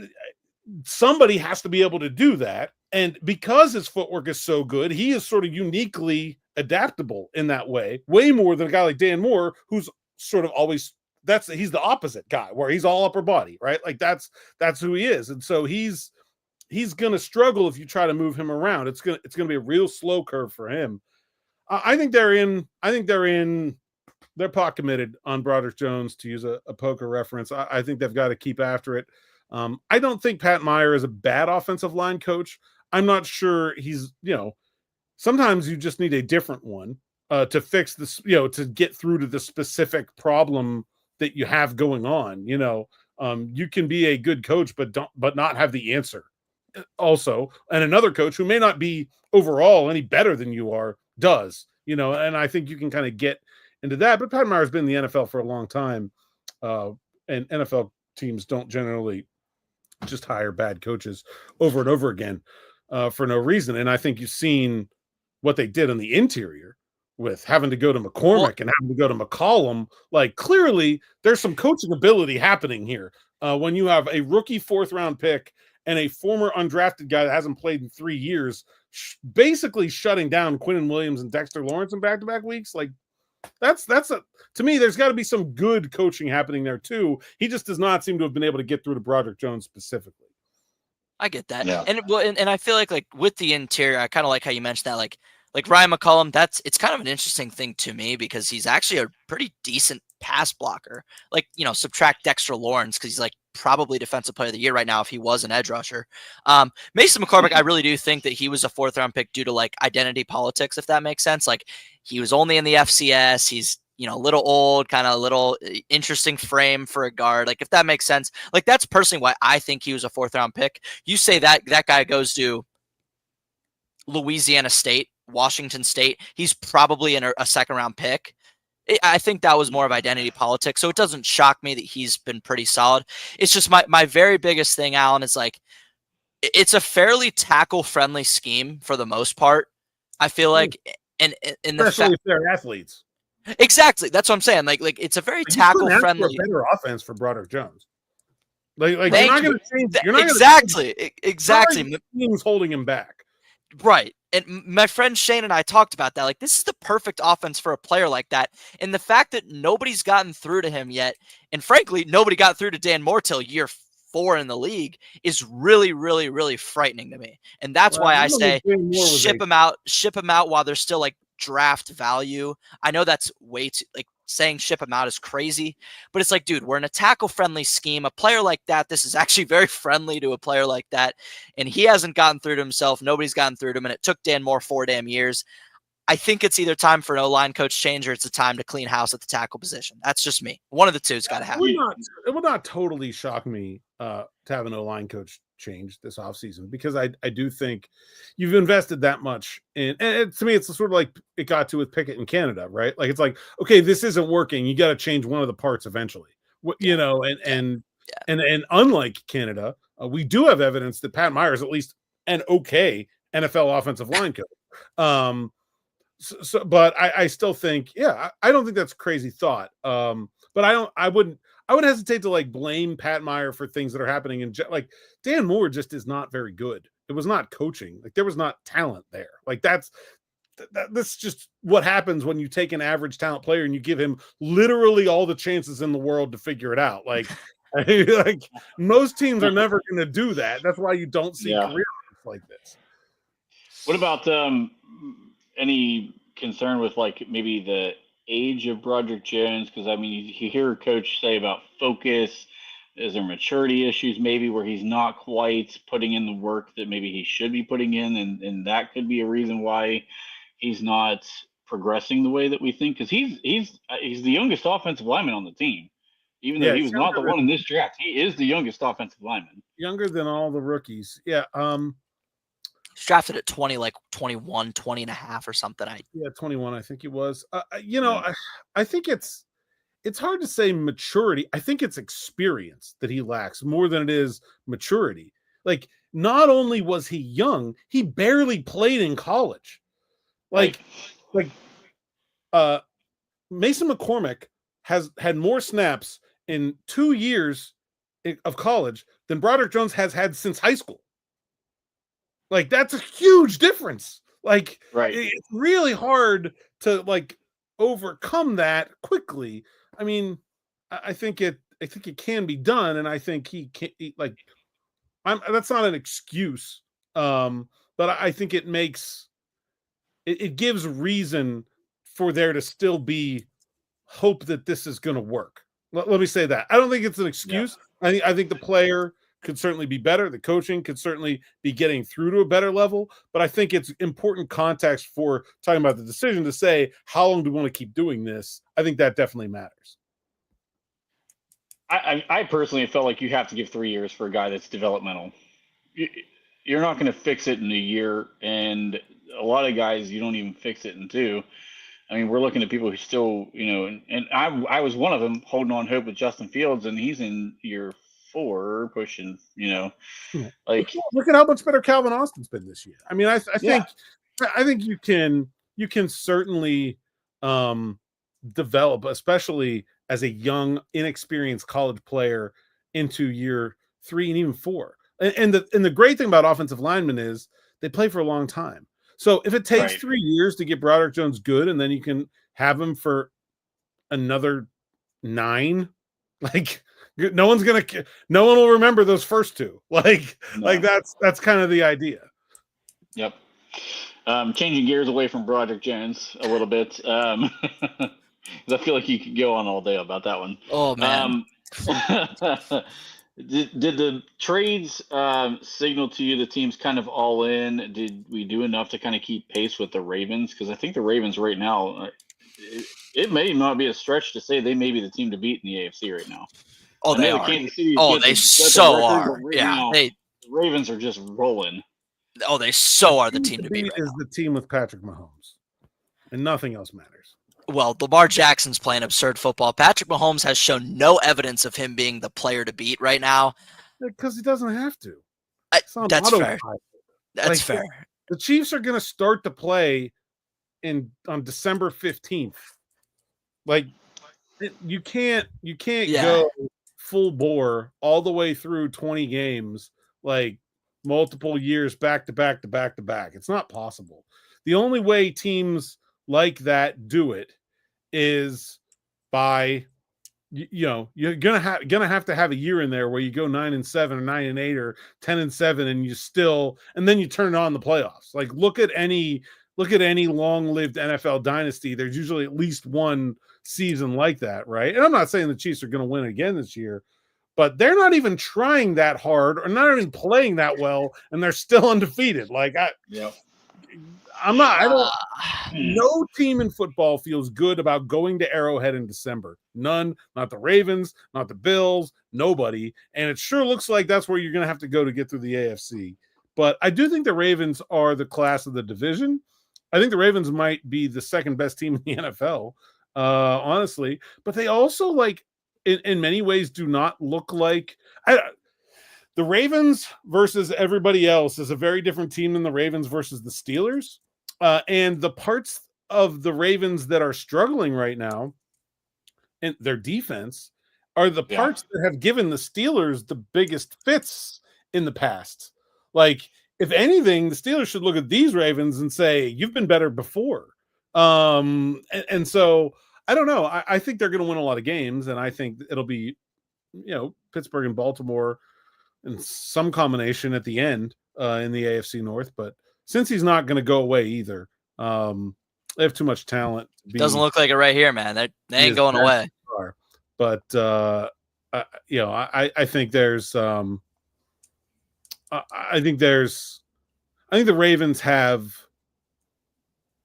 somebody has to be able to do that. And because his footwork is so good, he is sort of uniquely adaptable in that way, way more than a guy like Dan Moore, who's sort of always he's the opposite guy, where he's all upper body, right? Like that's who he is, and so he's gonna struggle if you try to move him around. It's gonna be a real slow curve for him. I think they're pot committed on Broderick Jones, to use a poker reference. I think they've got to keep after it. I don't think Pat Meyer is a bad offensive line coach. I'm not sure he's, sometimes you just need a different one to fix this, to get through to the specific problem that you have going on. You can be a good coach, but not have the answer also. And another coach who may not be overall any better than you are does, and I think you can kind of get into that. But Pat Meyer's been in the NFL for a long time, and NFL teams don't generally just hire bad coaches over and over again for no reason. And I think you've seen what they did on the interior with having to go to McCormick and having to go to McCollum. Like, clearly there's some coaching ability happening here when you have a rookie 4th round pick and a former undrafted guy that hasn't played in 3 years, basically shutting down Quinnen Williams and Dexter Lawrence in back-to-back weeks. Like, to me, there's got to be some good coaching happening there too. He just does not seem to have been able to get through to Broderick Jones specifically. I get that. Yeah. And I feel like with the interior, I kind of like how you mentioned that, like Ryan McCollum, it's kind of an interesting thing to me because he's actually a pretty decent pass blocker. Like, subtract Dexter Lawrence because he's like probably defensive player of the year right now if he was an edge rusher. Mason McCormick, I really do think that he was a 4th round pick due to like identity politics, if that makes sense. Like, he was only in the FCS. He's, a little old, kind of a little interesting frame for a guard. Like, if that makes sense, like that's personally why I think he was a 4th round pick. You say that guy goes to Louisiana State, Washington State, he's probably in a 2nd round pick. I think that was more of identity politics. So it doesn't shock me that he's been pretty solid. It's just my very biggest thing, Alan, is like, it's a fairly tackle friendly scheme for the most part. I feel like, and especially if they're athletes. Exactly. That's what I'm saying. Like it's a very tackle friendly. Better offense for Broderick Jones. Like you're not going to change. You're not exactly. The team's holding him back. Right. And my friend Shane and I talked about that. Like, this is the perfect offense for a player like that. And the fact that nobody's gotten through to him yet, and frankly, nobody got through to Dan Moore till year 4 in the league, is really, really, really frightening to me. And that's why I say ship him out while there's still like draft value. I know that's way too, like, saying ship him out is crazy, but it's like, dude, we're in a tackle friendly scheme. A player like that, this is actually very friendly to a player like that. And he hasn't gotten through to himself. Nobody's gotten through to him. And it took Dan Moore 4 damn years. I think it's either time for an O-line coach change or it's a time to clean house at the tackle position. That's just me. One of the two's got to happen. It would not totally shock me to have an O-line coach change this offseason, because I do think you've invested that much in, and to me, it's sort of like it got to with Pickett in Canada, right? Like, it's like, okay, this isn't working. You got to change one of the parts eventually, and unlike Canada, we do have evidence that Pat Meyer is at least an okay NFL offensive line coach. But I still think, I don't think that's a crazy thought. But I would hesitate to like blame Pat Meyer for things that are happening in, like, Dan Moore just is not very good. It was not coaching. Like, there was not talent there. Like, that's just what happens when you take an average talent player and you give him literally all the chances in the world to figure it out. Like, like most teams are never going to do that. That's why you don't see careers like this. What about any concern with like maybe the age of Broderick Jones? Because I mean, you hear a coach say about focus. Is there maturity issues maybe where he's not quite putting in the work that maybe he should be putting in, and that could be a reason why he's not progressing the way that we think? Because he's the youngest offensive lineman on the team, even though he was not the one in this draft. He is the youngest offensive lineman, younger than all the rookies. He's drafted at 20, like 21, 20 and a half or something. 21, I think he was. I think it's hard to say maturity. I think it's experience that he lacks more than it is maturity. Like, not only was he young, he barely played in college. Like Mason McCormick has had more snaps in 2 years of college than Broderick Jones has had since high school. Like, that's a huge difference. Like, Right. it's really hard to like overcome that quickly. I mean, I think it can be done, and I think he can like. That's not an excuse, but I think it makes it gives reason for there to still be hope that this is going to work. Let me say that. I don't think it's an excuse. Yeah. I think the player could certainly be better. The coaching could certainly be getting through to a better level. But I think it's important context for talking about the decision to say, how long do we want to keep doing this? I think that definitely matters. I personally felt like you have to give 3 years for a guy that's developmental. You're not going to fix it in a year, and a lot of guys you don't even fix it in 2. I mean, we're looking at people who still, and I was one of them holding on hope with Justin Fields, and he's in year 4 pushing, like look at how much better Calvin Austin's been this year. I mean, I think you can certainly develop, especially as a young, inexperienced college player, into year 3 and even 4. And the great thing about offensive linemen is they play for a long time. So if it takes 3 years to get Broderick Jones good, and then you can have him for another 9, like no one will remember those first 2. Like that's kind of the idea. Yep. Changing gears away from Broderick Jones a little bit. I feel like you could go on all day about that one. Oh man. Did the trades signal to you the team's kind of all in? Did we do enough to kind of keep pace with the Ravens? Because I think the Ravens right now, it may not be a stretch to say they may be the team to beat in the AFC right now. Oh, they are. They so are. Yeah, the Ravens are just rolling. Oh, they so are the team to beat. Is the team with Patrick Mahomes, and nothing else matters. Well, Lamar Jackson's playing absurd football. Patrick Mahomes has shown no evidence of him being the player to beat right now. Because he doesn't have to. That's fair. That's fair. The Chiefs are going to start to play on December 15th. Like, you can't go full bore all the way through 20 games, like multiple years back to back to back to back. It's not possible. The only way teams like that do it is by you're gonna have to have a year in there where you go 9-7 or 9-8 or 10-7 and then you turn on the playoffs. Like look at any long-lived NFL dynasty. There's usually at least one season like that, right? And I'm not saying the Chiefs are going to win again this year, but they're not even trying that hard or not even playing that well, and they're still undefeated. No team in football feels good about going to Arrowhead in December. None, not the Ravens, not the Bills, nobody. And it sure looks like that's where you're going to have to go to get through the AFC. But I do think the Ravens are the class of the division. I think the Ravens might be the second best team in the NFL, honestly. But they also, in many ways, do not look like the Ravens versus everybody else is a very different team than the Ravens versus the Steelers. And the parts of the Ravens that are struggling right now in their defense are the parts that have given the Steelers the biggest fits in the past. Like, if anything, the Steelers should look at these Ravens and say, you've been better before. And so I don't know. I think they're going to win a lot of games, and I think it'll be, Pittsburgh and Baltimore and some combination at the end in the AFC North. But since he's not going to go away either, they have too much talent. Doesn't look like it right here, man. They ain't going away. But I think there's I think the Ravens have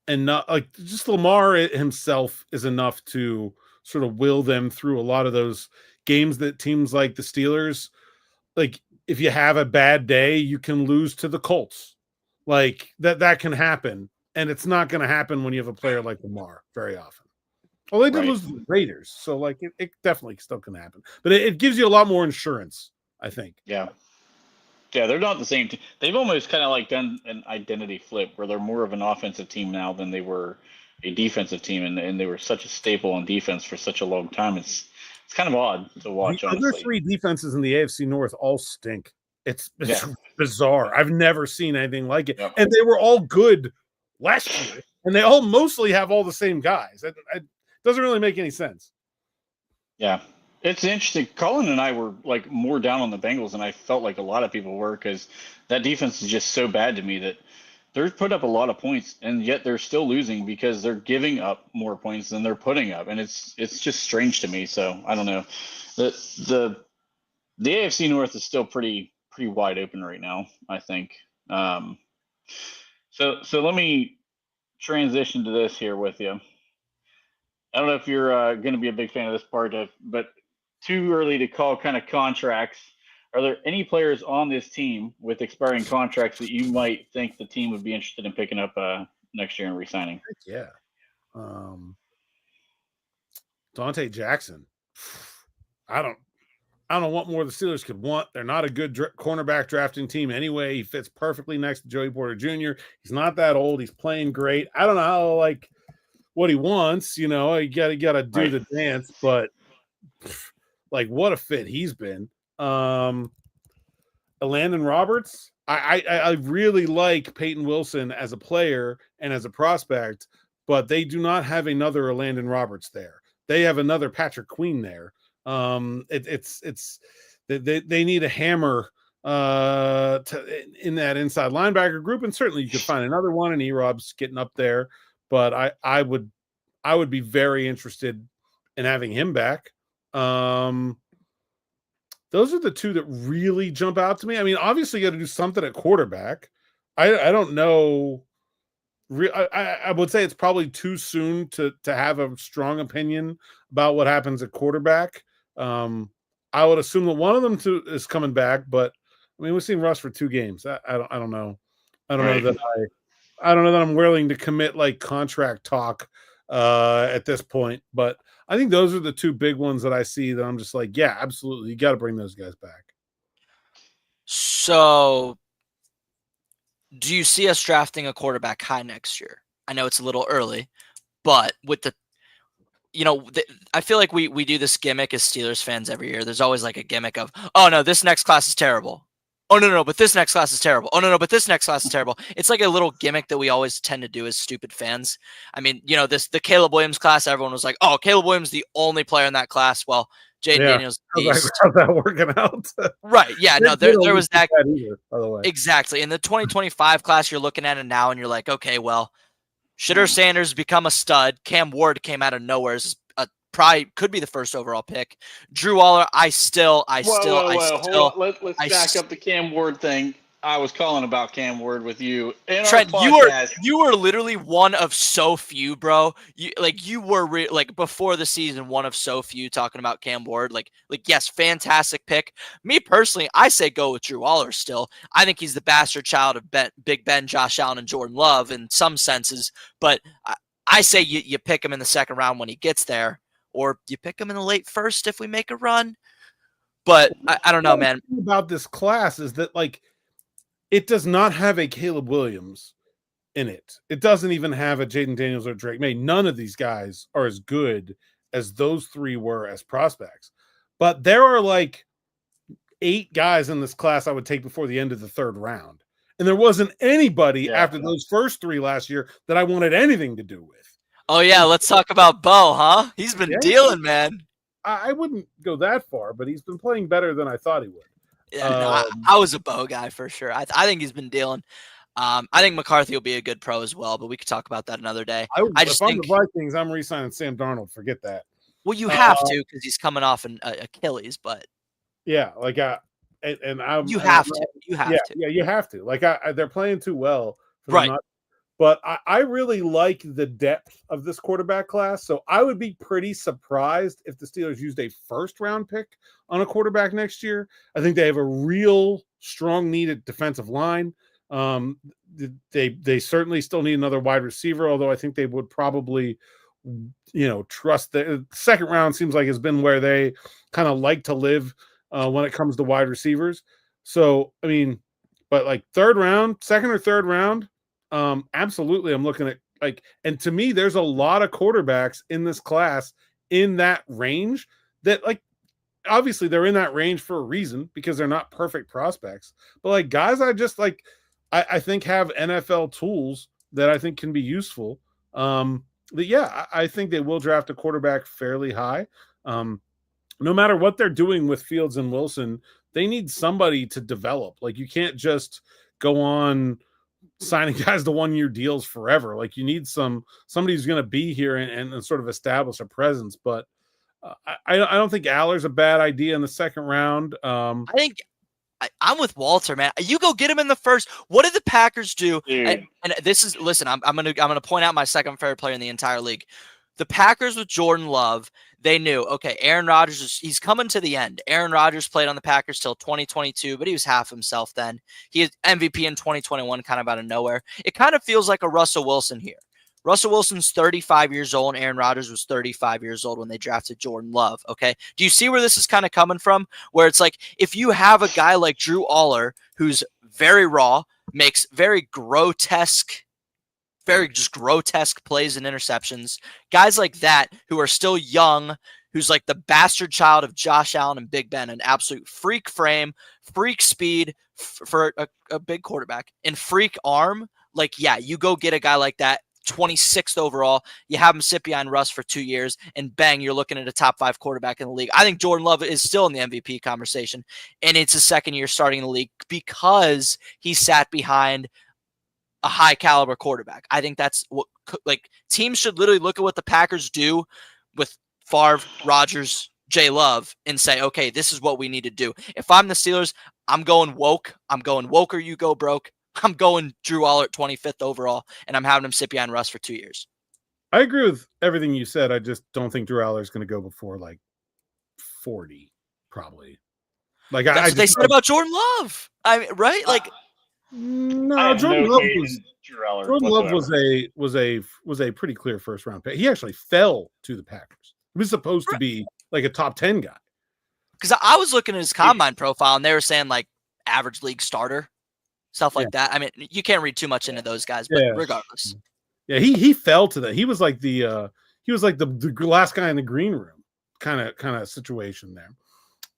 enough. Like, just Lamar himself is enough to sort of will them through a lot of those games that teams like the Steelers, like, if you have a bad day, you can lose to the Colts. Like that can happen, and it's not going to happen when you have a player like Lamar very often. Well, they did lose to the Raiders, so it definitely still can happen. But it gives you a lot more insurance, I think. Yeah, they're not the same team. They've almost kind of done an identity flip where they're more of an offensive team now than they were a defensive team, and they were such a staple on defense for such a long time. It's kind of odd to watch. The other 3 defenses in the AFC North all stink. It's bizarre. I've never seen anything like it. Yep. And they were all good last year, and they all mostly have all the same guys. It doesn't really make any sense. Yeah. It's interesting. Colin and I were like more down on the Bengals than I felt like a lot of people were, because that defense is just so bad to me that they're put up a lot of points and yet they're still losing because they're giving up more points than they're putting up, and it's just strange to me. So I don't know. The AFC North is still pretty wide open right now, I think. So let me transition to this here with you. I don't know if you're going to be a big fan of this part of, but too early to call kind of contracts. Are there any players on this team with expiring contracts that you might think the team would be interested in picking up next year and re-signing? Yeah. Dante Jackson. I don't know what more the Steelers could want. They're not a good cornerback drafting team anyway. He fits perfectly next to Joey Porter Jr. He's not that old. He's playing great. I don't know how, like, what he wants, you got to do the dance, but like, what a fit he's been. Landon Roberts, I really like Peyton Wilson as a player and as a prospect, but they do not have another Landon Roberts there. They have another Patrick Queen there. They need a hammer in that inside linebacker group, and certainly you could find another one, and E-Rob's getting up there, but I would be very interested in having him back. Those are the two that really jump out to me. I mean, obviously you got to do something at quarterback. I don't know. I would say it's probably too soon to have a strong opinion about what happens at quarterback. I would assume that one of them is coming back, but I mean, we've seen Russ for 2 games. I don't know. I don't know that I'm willing to commit like contract talk at this point, but I think those are the 2 big ones that I see that I'm just like, yeah, absolutely. You got to bring those guys back. So do you see us drafting a quarterback high next year? I know it's a little early, but with the, I feel like we do this gimmick as Steelers fans every year. There's always like a gimmick of, oh no, this next class is terrible. Oh no, but this next class is terrible. Oh no, but this next class is terrible. It's like a little gimmick that we always tend to do as stupid fans. I mean, the Caleb Williams class, everyone was like, oh, Caleb Williams the only player in that class. Well, Jaden Daniels. How's that working out? Right. Yeah. No, there was that. Either, by the way. Exactly. In the 2025 class, you're looking at it now and you're like, okay, well, Shedeur Sanders become a stud. Cam Ward came out of nowhere. Probably could be the first overall pick. Drew Waller, let's back up the Cam Ward thing. I was calling about Cam Ward with you. Trent, you were literally one of so few, bro. You were before the season, one of so few talking about Cam Ward. Like yes, fantastic pick. Me personally, I say go with Drew Waller still. I think he's the bastard child of Big Ben, Josh Allen, and Jordan Love in some senses. But I say you pick him in the second round when he gets there, or you pick him in the late first if we make a run. But I don't know, man. The thing about this class is that it does not have a Caleb Williams in it. It doesn't even have a Jaden Daniels or Drake May. None of these guys are as good as those 3 were as prospects. But there are 8 guys in this class I would take before the end of the 3rd round. And there wasn't anybody after those first 3 last year that I wanted anything to do with. Oh, yeah. Let's talk about Bo, huh? He's been dealing, man. I wouldn't go that far, but he's been playing better than I thought he would. Yeah, no, I was a Bo guy for sure. I think he's been dealing. I think McCarthy will be a good pro as well, but we could talk about that another day. If I'm the Vikings, I'm re-signing Sam Darnold. Forget that. Well, you have to because he's coming off an Achilles, but yeah, you have to. You have to. They're playing too well, right? But I really like the depth of this quarterback class. So I would be pretty surprised if the Steelers used a 1st-round pick on a quarterback next year. I think they have a real strong need at defensive line. They certainly still need another wide receiver, although I think they would probably, trust the 2nd round seems like has been where they kind of like to live when it comes to wide receivers. So, I mean, but 3rd round, 2nd or 3rd round, absolutely. I'm looking at and to me, there's a lot of quarterbacks in this class in that range that obviously they're in that range for a reason because they're not perfect prospects, but guys I just I think have NFL tools that I think can be useful. But yeah, I think they will draft a quarterback fairly high. No matter what they're doing with Fields and Wilson, they need somebody to develop. Like, you can't just go on signing guys to 1-year deals forever. Like, you need somebody who's going to be here and sort of establish a presence. But I don't think Aller's a bad idea in the second round. I think I'm with Walter, man. You go get him in the first. What did the Packers do? And this is, listen, I'm gonna point out my second favorite player in the entire league. The Packers with Jordan Love, they knew, okay, Aaron Rodgers he's coming to the end. Aaron Rodgers played on the Packers till 2022, but he was half himself then. He is MVP in 2021, kind of out of nowhere. It kind of feels like a Russell Wilson here. Russell Wilson's 35 years old. Aaron Rodgers was 35 years old when they drafted Jordan Love. Okay. Do you see where this is kind of coming from? Where it's like, if you have a guy like Drew Aller, who's very raw, makes very grotesque plays and interceptions, guys like that who are still young, who's like the bastard child of Josh Allen and Big Ben, an absolute freak frame, freak speed for a big quarterback, and freak arm. Like, yeah, you go get a guy like that, 26th overall, you have him sit behind Russ for 2 years, and bang, you're looking at a top 5 quarterback in the league. I think Jordan Love is still in the MVP conversation, and it's his second year starting in the league because he sat behind a high caliber quarterback. I think that's what, like, teams should literally look at what the Packers do with Favre, Rodgers, Jay Love, and say, okay, this is what we need to do. If I'm the Steelers, I'm going woke. I'm going woke or you go broke. I'm going Drew Aller at 25th overall, and I'm having him sit behind Russ for 2 years. I agree with everything you said. I just don't think Drew Aller is going to go before like 40, probably. Like, that's what they said about Jordan Love. I mean, right? Like, no, Jordan Love was a pretty clear first round pick. He actually fell to the Packers. He was supposed to be like a top 10 guy. Because I was looking at his combine profile, and they were saying like average league starter. Stuff like that. I mean, you can't read too much into those guys, but regardless. Yeah, he fell to that. He was like the last guy in the green room kind of situation there.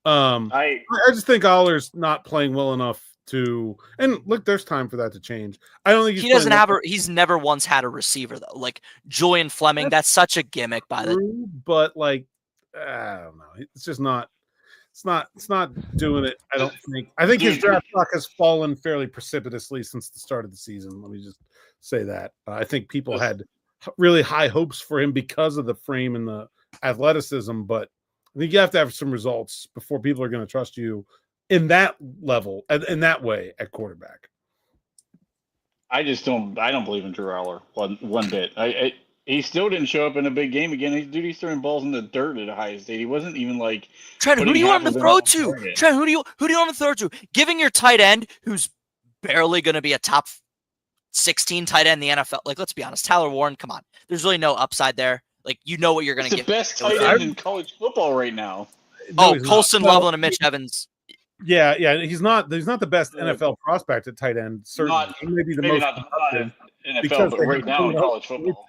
I just think Aller's not playing well enough to, and look, there's time for that to change. I don't think he's never once had a receiver though. Like Julian Fleming, that's such a gimmick by the. But like, I don't know. It's just not. It's not doing it. I don't think. I think his draft stock has fallen fairly precipitously since the start of the season. Let me just say that. I think people had really high hopes for him because of the frame and the athleticism, but I think you have to have some results before people are going to trust you in that level, in that way at quarterback. I don't believe in Drew Aller one bit. He still didn't show up in a big game again. He's throwing balls in the dirt at Ohio State. He wasn't even like. Trent, who do you want him to throw to? Trent, who do you want him to throw to? Giving your tight end, who's barely going to be a top 16 tight end in the NFL. Like, let's be honest, Tyler Warren. Come on, there's really no upside there. Like, you know what you're going to get. The best tight end in college football right now. Oh, Colston Loveland and Mitch Evans. Yeah, he's not the best NFL prospect at tight end. Certainly, maybe not the NFL, but right now in college football.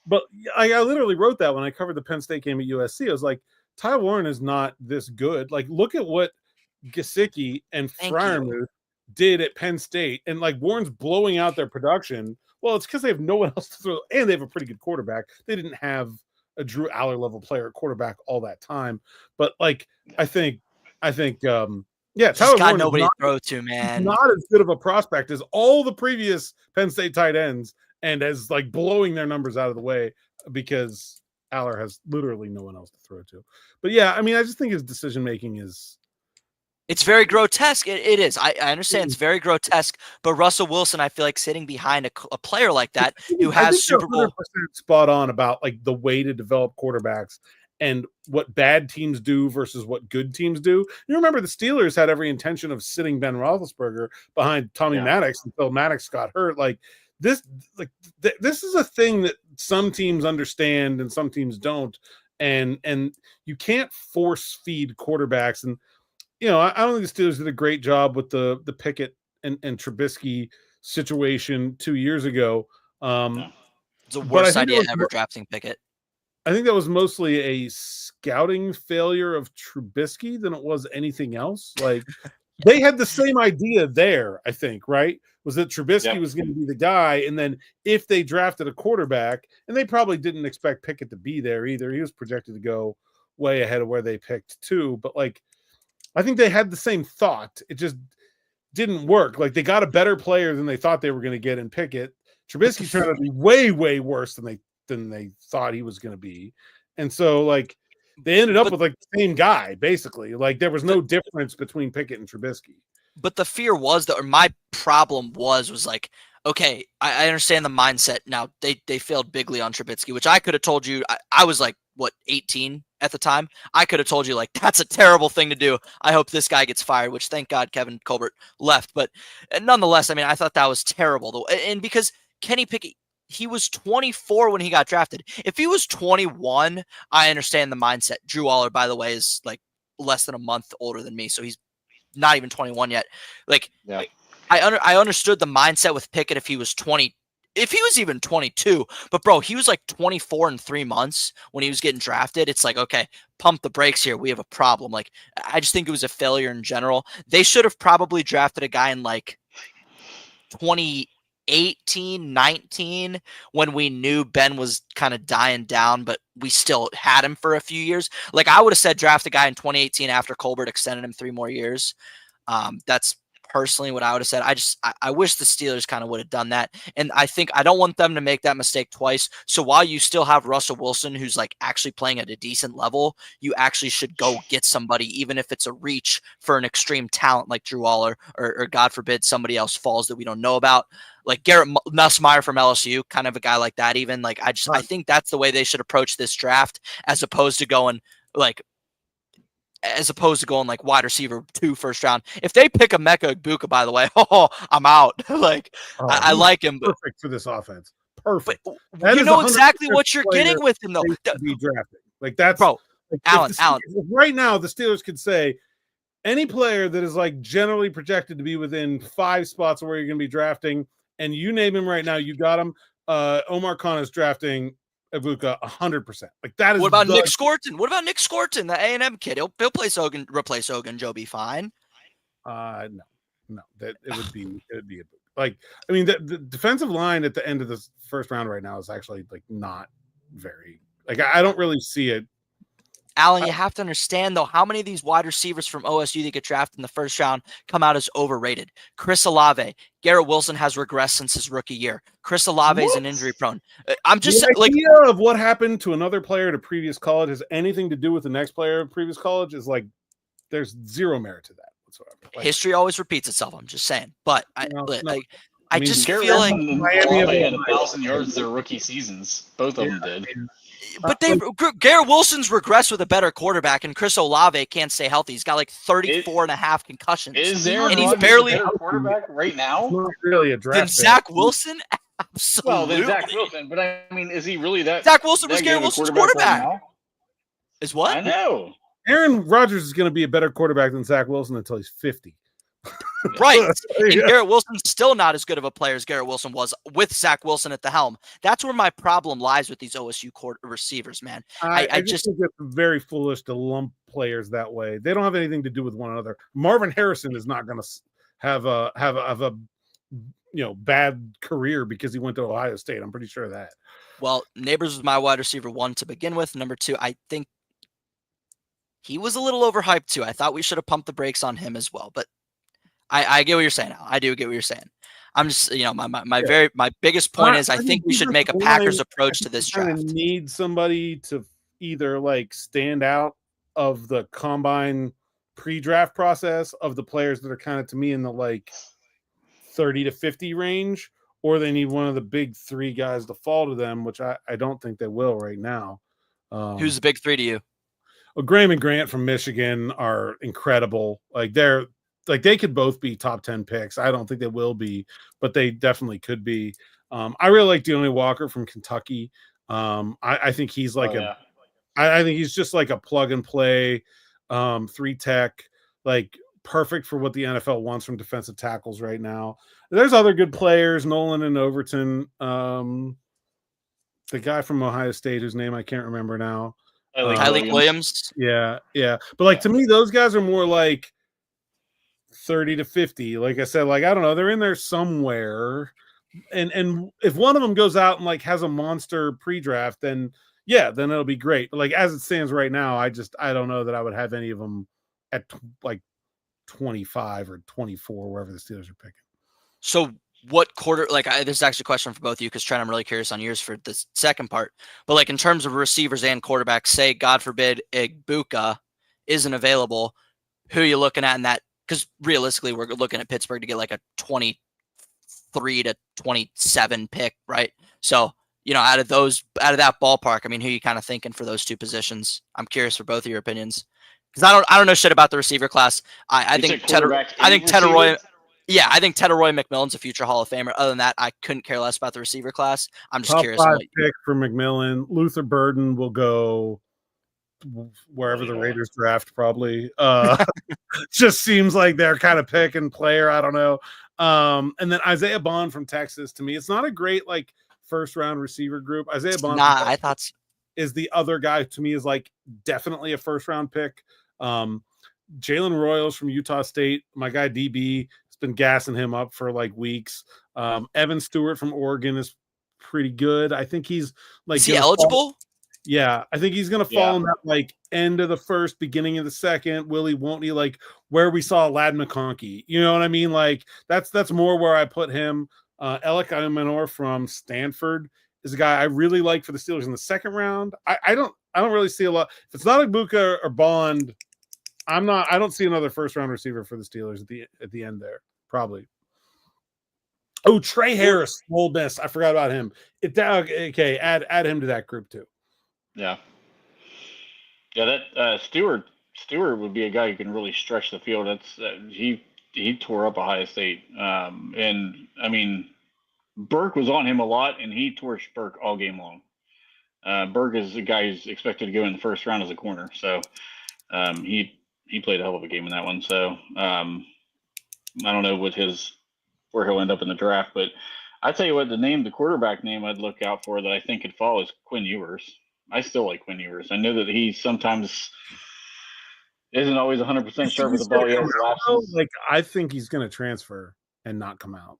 But I literally wrote that when I covered the Penn State game at USC. I was like, Ty Warren is not this good. Like, look at what Gesicki and Freiermuth did at Penn State, and like Warren's blowing out their production. Well, it's because they have no one else to throw, and they have a pretty good quarterback. They didn't have a Drew Aller level player at quarterback all that time, but like I think Tyler Warren nobody to throw to, man. Not as good of a prospect as all the previous Penn State tight ends, and as like blowing their numbers out of the way because Aller has literally no one else to throw to. But yeah, I mean, I just think his decision making is. It's very grotesque. It is. I understand it's very grotesque, but Russell Wilson, I feel like sitting behind a player like that who has Super Bowl. Spot on about like the way to develop quarterbacks and what bad teams do versus what good teams do. You remember the Steelers had every intention of sitting Ben Roethlisberger behind Tommy Maddox until Maddox got hurt. Like this is a thing that some teams understand and some teams don't. And you can't force feed quarterbacks. And, you know, I don't think the Steelers did a great job with the Pickett and Trubisky situation 2 years ago. It's the worst idea ever drafting Pickett. I think that was mostly a scouting failure of Trubisky than it was anything else. Like they had the same idea there, I think, right? Was that Trubisky was going to be the guy, and then if they drafted a quarterback, and they probably didn't expect Pickett to be there either. He was projected to go way ahead of where they picked too, but like I think they had the same thought. It just didn't work. Like they got a better player than they thought they were going to get in Pickett. Trubisky turned out to be way, way worse than they thought he was going to be, and so like they ended up with like the same guy basically. Like there was no difference between Pickett and Trubisky. But the fear was that, or my problem was like, okay, I understand the mindset. Now they failed bigly on Trubisky, which I could have told you. I was like, what, 18 at the time? I could have told you like, that's a terrible thing to do. I hope this guy gets fired, which thank God Kevin Colbert left. But nonetheless, I mean, I thought that was terrible. And because Kenny Pickett, he was 24 when he got drafted. If he was 21, I understand the mindset. Drew Aller, by the way, is like less than a month older than me, so he's not even 21 yet. Like, I understood the mindset with Pickett if he was 20, if he was even 22. But bro, he was like 24 in 3 months when he was getting drafted. It's like, okay, pump the brakes here. We have a problem. Like, I just think it was a failure in general. They should have probably drafted a guy in like 2018, 19, when we knew Ben was kind of dying down, but we still had him for a few years. Like I would have said draft a guy in 2018 after Colbert extended him 3 more years. That's personally what I would have said. I wish the Steelers kind of would have done that. And I think I don't want them to make that mistake twice. So while you still have Russell Wilson, who's like actually playing at a decent level, you actually should go get somebody, even if it's a reach for an extreme talent like Drew Aller, or God forbid somebody else falls that we don't know about. Like Garrett Nussmeier from LSU, kind of a guy like that. Even like, I think that's the way they should approach this draft, as opposed to going like wide receiver 2 first round. If they pick a Emeka Egbuka, by the way, I'm out. Like I like him. Perfect for this offense. Perfect. You know exactly what you're getting with him, though. Be drafting. Like that's bro. Like Alan. Right now, the Steelers could say any player that is like generally projected to be within 5 spots of where you're going to be drafting, and you name him right now, you got him. Omar Khan is drafting Egbuka 100%. Like that is. What about Nick Scorton? What about Nick Scorton, the A&M kid? He'll replace Hogan. Joe be fine. No. That it would be like, I mean, the defensive line at the end of the first round right now is actually like not very, like I don't really see it. Alan, you have to understand, though, how many of these wide receivers from OSU that get drafted in the first round come out as overrated. Chris Olave, Garrett Wilson has regressed since his rookie year. Chris Olave is an injury prone. I'm just the like, idea of what happened to another player at a previous college has anything to do with the next player at previous college is like, there's zero merit to that whatsoever. Like, history always repeats itself. I'm just saying, but I mean, just Garrett feel like Miami had 1,000 yards their rookie seasons. Both of them did. But Garrett Wilson's regressed with a better quarterback, and Chris Olave can't stay healthy. He's got like 34.5 concussions. Is there and he's barely a quarterback right now? Not really a draft. Then Zach Wilson? Absolutely. Well, then Zach Wilson, but I mean, is he really that? Zach Wilson was Garrett Wilson's quarterback. Right is what? I know. Aaron Rodgers is going to be a better quarterback than Zach Wilson until he's 50. Right. And Garrett Wilson's still not as good of a player as Garrett Wilson was with Zach Wilson at the helm. That's where my problem lies with these OSU receivers, man. I just think it's very foolish to lump players that way. They don't have anything to do with one another. Marvin Harrison is not going to have a bad career because he went to Ohio State. I'm pretty sure of that. Well, Neighbors was my wide receiver 1 to begin with. Number 2, I think he was a little overhyped too. I thought we should have pumped the brakes on him as well, but I get what you're saying. I do get what you're saying. I'm just, my biggest point is I think we should make a Packers approach to this draft. Need somebody to either like stand out of the combine pre-draft process of the players that are kind of to me in the like 30 to 50 range, or they need one of the big 3 guys to fall to them, which I don't think they will right now. Who's the big 3 to you? Well, Graham and Grant from Michigan are incredible. Like they could both be top 10 picks. I don't think they will be, but they definitely could be. I really like Delaney Walker from Kentucky. I think he's like I think he's just like a plug and play 3 tech, like perfect for what the NFL wants from defensive tackles right now. There's other good players, Nolan and Overton. The guy from Ohio State, whose name I can't remember now. Tyleik Williams. Yeah. But like to me, those guys are more like 30 to 50. Like I said, like I don't know, they're in there somewhere. And if one of them goes out and like has a monster pre-draft, then then it'll be great. But like as it stands right now, I don't know that I would have any of them at like 25 or 24, wherever the Steelers are picking. So what quarter, like this is actually a question for both of you, because Trent, I'm really curious on yours for the second part. But like in terms of receivers and quarterbacks, say God forbid Igbuka isn't available, who are you looking at in that? Because realistically, we're looking at Pittsburgh to get like a 23 to 27 pick, right? So, out of that ballpark, I mean, who are you kind of thinking for those two positions? I'm curious for both of your opinions, because I don't know shit about the receiver class. I think Ted Roy. Yeah, I think Roy McMillan's a future Hall of Famer. Other than that, I couldn't care less about the receiver class. I'm just curious. Top 5 pick for McMillan. Luther Burden will go wherever the Raiders draft, probably. Just seems like they're kind of picking player. I don't know. And then Isaiah Bond from Texas. To me, it's not a great like first round receiver group. Isaiah Bond I thought is the other guy. To me, is like definitely a first round pick. Jalen Royals from Utah State, my guy DB, has been gassing him up for like weeks. Evan Stewart from Oregon is pretty good. I think he's like, is he eligible? Yeah, I think he's gonna fall in that like end of the first, beginning of the second. Will he? Won't he? Like where we saw Lad McConkey. You know what I mean? Like that's more where I put him. Alec Imanor from Stanford is a guy I really like for the Steelers in the second round. I don't really see a lot. If it's not Igbuka or Bond, I don't see another first round receiver for the Steelers at the end there. Probably. Oh, Trey Harris, Ole Miss. I forgot about him. Okay, add him to that group too. Yeah. That Stewart would be a guy who can really stretch the field. That's he tore up Ohio State, and I mean Burke was on him a lot, and he torched Burke all game long. Burke is a guy who's expected to go in the first round as a corner, so he played a hell of a game in that one. So I don't know where he'll end up in the draft, but I tell you what, the quarterback name I'd look out for that I think could fall is Quinn Ewers. I still like Quinn Ewers. I know that he sometimes isn't always 100% sharp with the ball. He has lapses. Like I think he's going to transfer and not come out.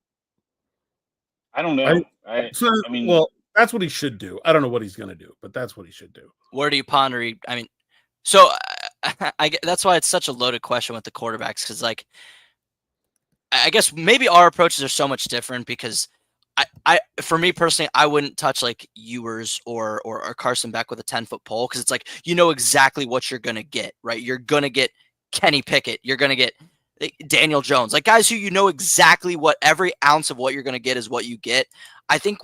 I don't know. I mean, well, that's what he should do. I don't know what he's going to do, but that's what he should do. Where do you ponder? I mean, so that's why it's such a loaded question with the quarterbacks, because like I guess maybe our approaches are so much different, because for me personally, I wouldn't touch like Ewers or Carson Beck with a 10-foot pole, because it's like exactly what you're gonna get, right? You're gonna get Kenny Pickett, you're gonna get Daniel Jones, like guys who exactly what every ounce of what you're gonna get is what you get. I think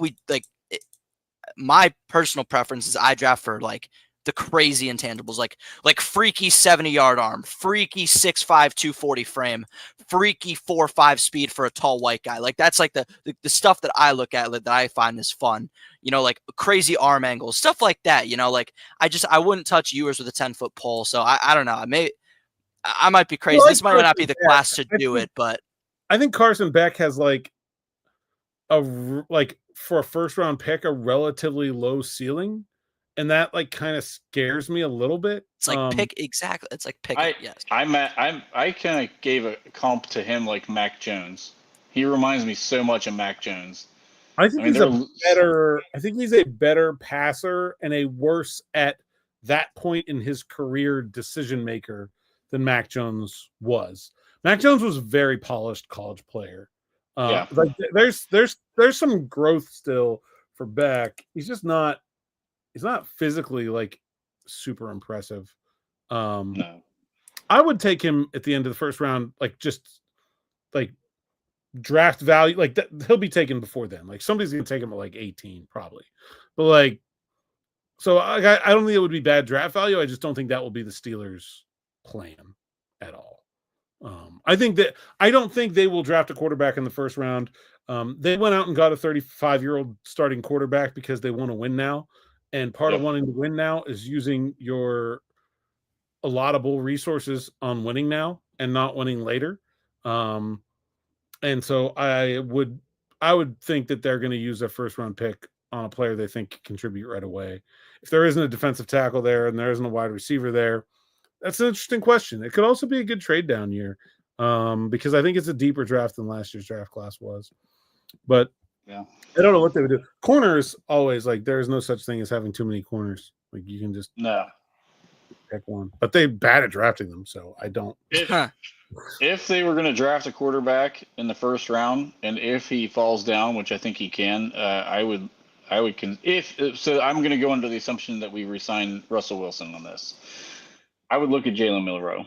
my personal preference is I draft for like the crazy intangibles, like freaky 70-yard arm, freaky 6'5", 240 frame, freaky 4'5" speed for a tall white guy. Like that's like the stuff that I look at that I find is fun. Like crazy arm angles, stuff like that. Like I wouldn't touch Ewers with a 10-foot pole. So I don't know. I might be crazy. This might not be the class to do it, but I think Carson Beck has like for a first round pick a relatively low ceiling. And that like kind of scares me a little bit. It's like pick exactly. It's like pick. Yes. I kind of gave a comp to him like Mac Jones. He reminds me so much of Mac Jones. I think he's a better passer and a worse at that point in his career decision maker than Mac Jones was. Mac Jones was a very polished college player. Like there's some growth still for Beck. He's just not. He's not physically like super impressive. No. I would take him at the end of the first round, like just like draft value, like that. He'll be taken before then. Like somebody's gonna take him at like 18, probably. But like, so I don't think it would be bad draft value. I just don't think that will be the Steelers' plan at all. I don't think they will draft a quarterback in the first round. They went out and got a 35-year-old starting quarterback because they want to win now. And part of wanting to win now is using your allotable resources on winning now and not winning later. And so I would think that they're going to use their first round pick on a player they think can contribute right away. If there isn't a defensive tackle there and there isn't a wide receiver there, that's an interesting question. It could also be a good trade down year. because I think it's a deeper draft than last year's draft class was. But Yeah. I don't know what they would do. Corners always like there's no such thing as having too many corners. Like you can just pick one. But they bad at drafting them, so I don't. If they were going to draft a quarterback in the first round, and if he falls down, which I think he can, so I'm going to go under the assumption that we resign Russell Wilson on this. I would look at Jalen Milroe.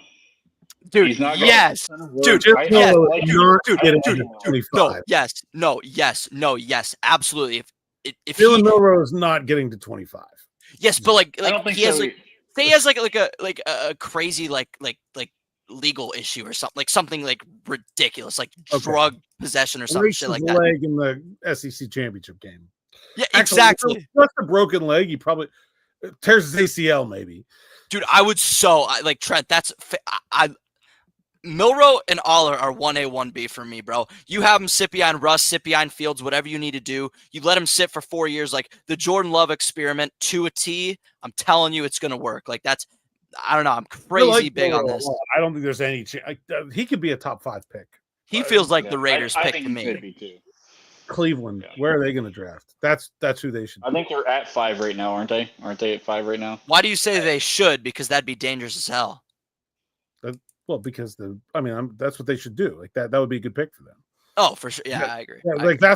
Dude, He's not yes. Dude, yes. No, yes, absolutely. If Jalen Milroe is not getting to 25. Yes, but like I don't think he has so. say he has like a crazy like legal issue or something like ridiculous, like drug possession or something shit like that. Leg in the SEC championship game. Yeah, exactly. Just a broken leg. He probably tears his ACL, maybe. Dude, I would like Trent. That's Milroe and Aller are 1A, 1B for me, bro. You have him sit behind Russ, sit behind Fields, whatever you need to do. You let him sit for 4 years, like the Jordan Love experiment to a T. I'm telling you, it's gonna work. Like that's, I don't know. I'm crazy big on this. I don't think there's any chance. He could be a top 5 pick. He feels like the Raiders pick to me. Could be too. Cleveland, where are they going to draft? That's who they should. I think they're at 5 right now, aren't they? Aren't they at 5 right now? Why do you say they should? Because that'd be dangerous as hell. Well, because that's what they should do. Like that would be a good pick for them. Oh, for sure. Yeah, I agree. Yeah, I agree.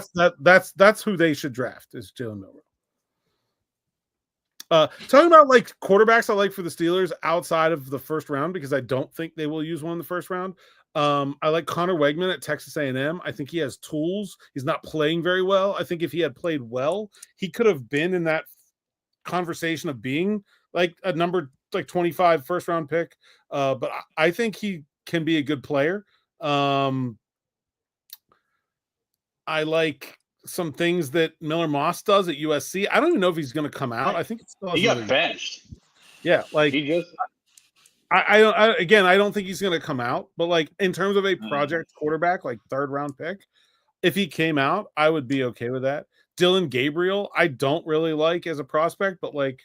That's who they should draft is Jalen Milroe. Talking about like quarterbacks I like for the Steelers outside of the first round because I don't think they will use one in the first round. I like Connor Wegman at Texas A&M. I think he has tools. He's not playing very well. I think if he had played well, he could have been in that conversation of being like a number like 25 first round pick. But I think he can be a good player. I like some things that Miller Moss does at USC. I don't even know if he's going to come out. I think it's still he got benched. Yeah, like he just. I don't think he's going to come out. But like in terms of a project quarterback, like 3rd round pick, if he came out, I would be okay with that. Dylan Gabriel, I don't really like as a prospect, but like,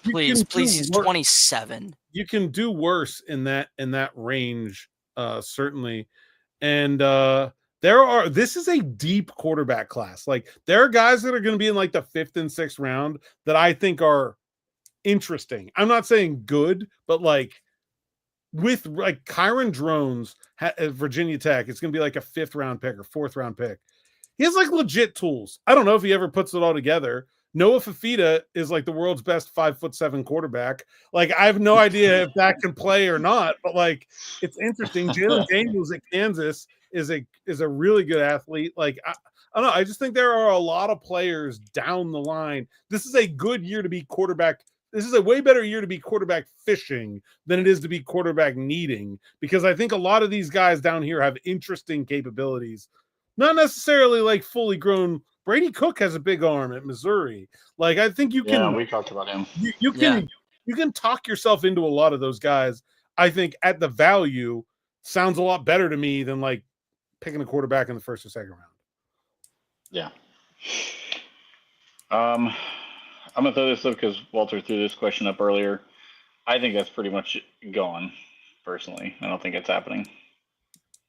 please, he's 27. You can do worse in that range, certainly. And this is a deep quarterback class. Like there are guys that are going to be in like the 5th and 6th round that I think are interesting. I'm not saying good, but like with like Kyron Drones at Virginia Tech, it's going to be like a 5th round pick or 4th round pick. He has like legit tools. I don't know if he ever puts it all together. Noah Fafita is like the world's best 5'7" quarterback. Like I have no idea if that can play or not, but like it's interesting. Jalen Daniels at Kansas is a really good athlete. Like I don't know. I just think there are a lot of players down the line. This is a good year to be quarterback. This is a way better year to be quarterback fishing than it is to be quarterback needing, because I think a lot of these guys down here have interesting capabilities, not necessarily like fully grown. Brady Cook has a big arm at Missouri. Like I think you can. Yeah, we talked about him. You can talk yourself into a lot of those guys. I think at the value sounds a lot better to me than like picking a quarterback in the 1st or 2nd round. Yeah. I'm gonna throw this up because Walter threw this question up earlier. I think that's pretty much gone. Personally, I don't think it's happening.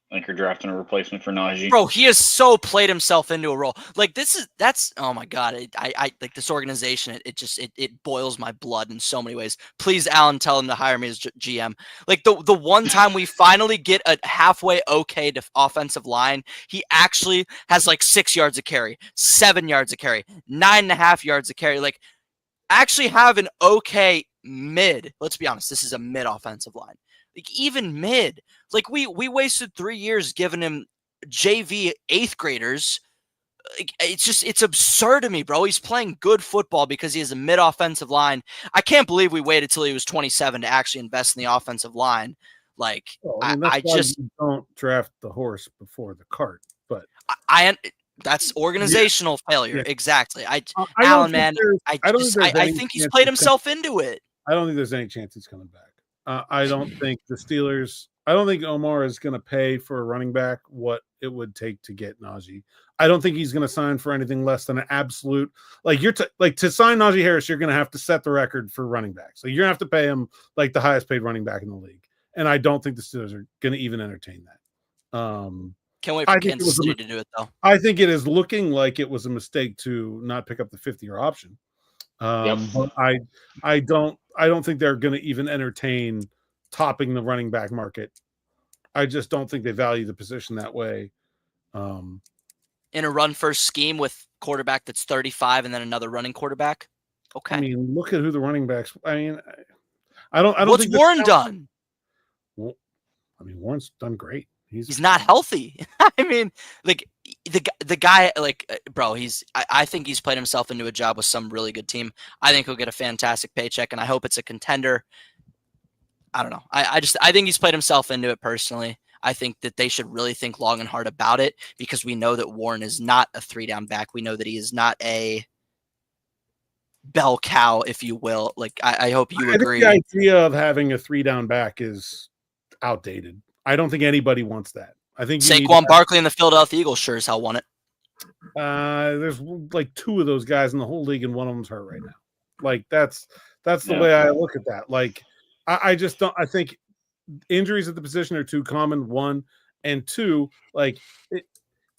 I think you're drafting a replacement for Najee. Bro, he has so played himself into a role. Like that's oh my god. I like this organization. It boils my blood in so many ways. Please, Alan, tell him to hire me as GM. Like the one time we finally get a halfway okay to offensive line, he actually has like 6 yards of carry, 7 yards of carry, 9.5 yards of carry. Like actually have an okay mid. Let's be honest, this is a mid offensive line. Like even mid, like we wasted 3 years giving him JV 8th graders. Like, it's absurd to me, bro. He's playing good football because he has a mid offensive line. I can't believe we waited till he was 27 to actually invest in the offensive line. Like I just don't draft the horse before the cart. But that's organizational failure. Yeah. Exactly. Alan, man, I think he's played himself into it. I don't think there's any chance he's coming back. I don't think the Steelers. I don't think Omar is going to pay for a running back what it would take to get Najee. I don't think he's going to sign for anything less than an absolute. Like to sign Najee Harris, you're going to have to set the record for running backs. So you're going to have to pay him like the highest paid running back in the league. and I don't think the Steelers are going to even entertain that. Can't wait for Kansas City to do it, though. I think it is looking like it was a mistake to not pick up the 5th-year option. But I don't think they're going to even entertain topping the running back market. I just don't think they value the position that way. In a run first scheme with quarterback that's 35 and then another running quarterback. Okay. I mean, look at who the running backs. I mean, I don't. What's think Warren done? Well, I mean, Warren's done great. He's not healthy. I mean, like the guy, like, bro, I think he's played himself into a job with some really good team. I think he'll get a fantastic paycheck, and I hope it's a contender. I don't know. I think he's played himself into it personally. I think that they should really think long and hard about it because we know that Warren is not a 3-down back. We know that he is not a bell cow, if you will. Like, I hope you agree. I think the idea of having a 3-down back is outdated. I don't think anybody wants that. I think Saquon Barkley and the Philadelphia Eagles sure as hell won it. There's like 2 of those guys in the whole league, and one of them's hurt right now. Like that's the way I look at that. Like I just don't. I think injuries at the position are too common. 1 and 2, like it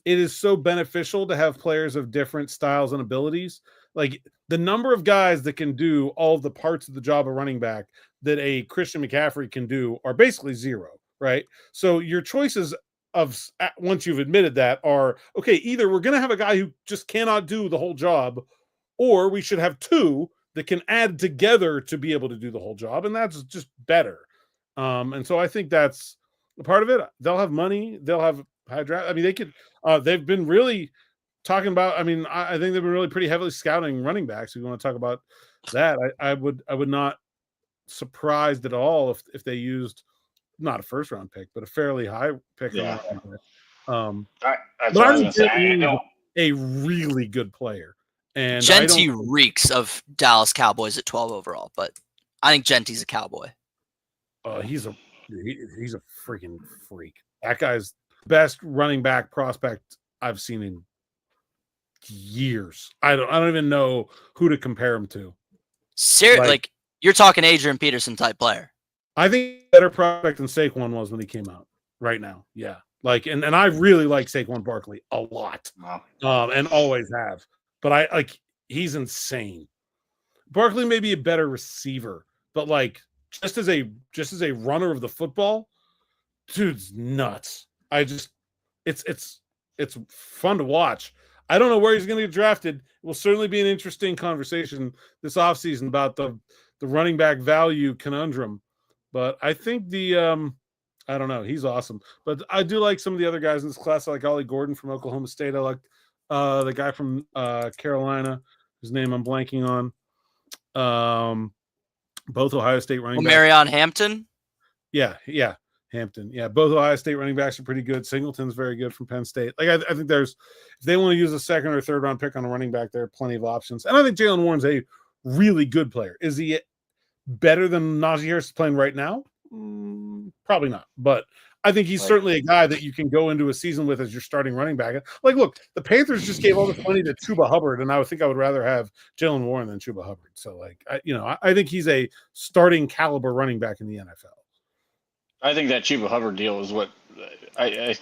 is so beneficial to have players of different styles and abilities. Like the number of guys that can do all of the parts of the job of running back that a Christian McCaffrey can do are basically 0. Right. So your choices of once you've admitted that are okay, either we're going to have a guy who just cannot do the whole job, or we should have 2 that can add together to be able to do the whole job. And that's just better. And so I think that's a part of it. They'll have money. They'll have high draft. I mean, they could, they've been really talking about, I mean, I think they've been really pretty heavily scouting running backs. If you want to talk about that, I would not surprised at all if they used not a 1st-round pick, but a fairly high pick. Yeah. That's what I was gonna say. A really good player. And Genty reeks of Dallas Cowboys at 12 overall, but I think Genty's a Cowboy. He's a freaking freak. That guy's best running back prospect I've seen in years. I don't even know who to compare him to. Seriously, like you're talking Adrian Peterson type player. I think better prospect than Saquon was when he came out right now. Yeah. Like, and I really like Saquon Barkley a lot. Wow. And always have, but he's insane. Barkley may be a better receiver, but like just as a runner of the football, dude's nuts. It's fun to watch. I don't know where he's going to get drafted. It will certainly be an interesting conversation this offseason about the running back value conundrum. But I think I don't know. He's awesome. But I do like some of the other guys in this class. I like Ollie Gordon from Oklahoma State. I like the guy from Carolina, whose name I'm blanking on. Both Ohio State running backs. Marion Hampton? Yeah. Hampton. Yeah, both Ohio State running backs are pretty good. Singleton's very good from Penn State. Like I think if they want to use a 2nd or 3rd round pick on a running back, there are plenty of options. And I think Jaylen Warren's a really good player. Is he better than Najee Harris is playing right now? Probably not. But I think he's certainly a guy that you can go into a season with as your starting running back. Like, look, the Panthers just gave all this money to Chuba Hubbard, and I think I would rather have Jaylen Warren than Chuba Hubbard. So, like, I think he's a starting caliber running back in the NFL. I think that Chuba Hubbard deal is what if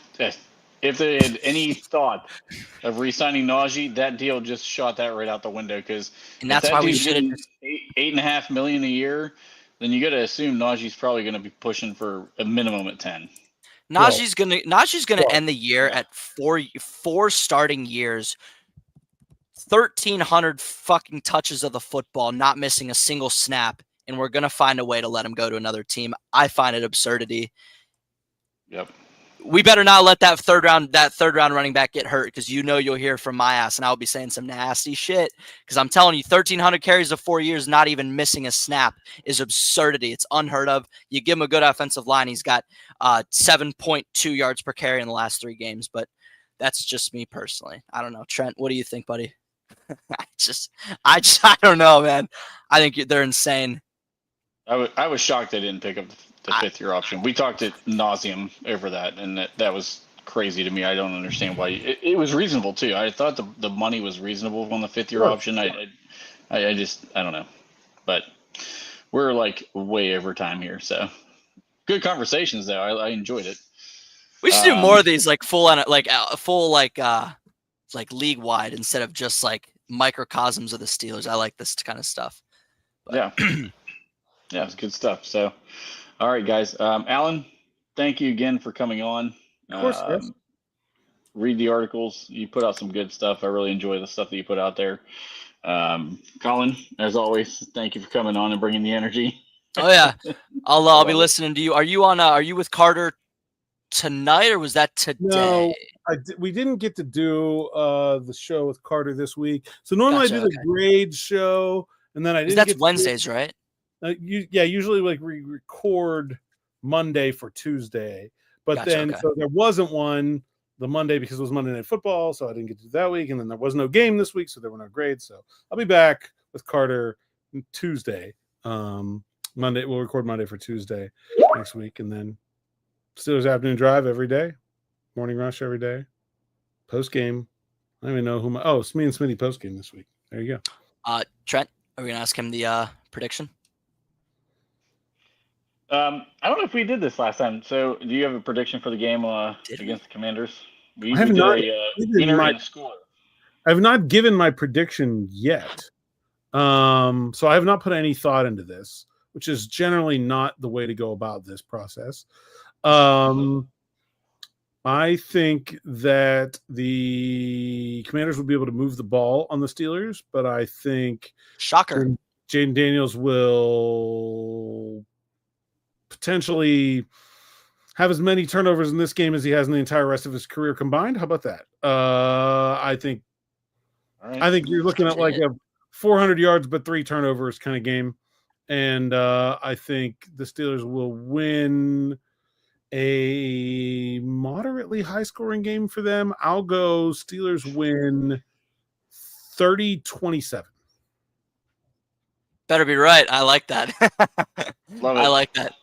they had any thought of re-signing Najee, that deal just shot that right out the window. Because that's why we should have $8.5 million a year. Then you got to assume Najee's probably going to be pushing for a minimum at 10. Najee's gonna end the year at four starting years, 1,300 fucking touches of the football, not missing a single snap, and we're gonna find a way to let him go to another team. I find it absurdity. Yep. We better not let that third round running back get hurt, because you'll hear from my ass, and I'll be saying some nasty shit. Because I'm telling you, 1,300 carries of 4 years, not even missing a snap, is absurdity. It's unheard of. You give him a good offensive line, he's got 7.2 yards per carry in the last 3 games. But that's just me personally. I don't know, Trent. What do you think, buddy? I don't know, man. I think they're insane. I was shocked they didn't pick up the 5th-year option. We talked at nauseum over that, and that was crazy to me. I don't understand why. It was reasonable too. I thought the money was reasonable on the 5th-year option. I don't know, but we're like way over time here. So Good conversations though. I enjoyed it. We should do more of these, like full on, like league wide instead of just like microcosms of the Steelers. I like this kind of stuff. But. Yeah, yeah, it's good stuff. So, all right, guys. Alan, thank you again for coming on. Of course, yes. Read the articles. You put out some good stuff. I really enjoy the stuff that you put out there. Colin, as always, thank you for coming on and bringing the energy. Oh yeah, I'll be listening to you. Are you on? Are you with Carter tonight, or was that today? No, we didn't get to do the show with Carter this week. So normally I do the grade show, and then I didn't. That's Wednesdays, right? Usually like we record Monday for Tuesday, but so there wasn't one the Monday because it was Monday Night Football, so I didn't get to do that week, and then there was no game this week, so there were no grades. So I'll be back with Carter Tuesday. Monday we'll record Monday for Tuesday next week, and then Steelers afternoon drive every day, morning rush every day, post game. I don't even know who it's me and Smitty post game this week. There you go. Trent, are we gonna ask him the prediction? Um, I don't know if we did this last time. So, do you have a prediction for the game against the Commanders? I have not given my prediction yet. So I have not put any thought into this, which is generally not the way to go about this process. I think that the Commanders will be able to move the ball on the Steelers, but I think shocker, Jaden Daniels will potentially have as many turnovers in this game as he has in the entire rest of his career combined. How about that? I think you're looking at like a 400 yards but 3 turnovers kind of game, and I think the Steelers will win a moderately high-scoring game for them. I'll go Steelers win 30-27. Better be right. I like that. Love it. I like that.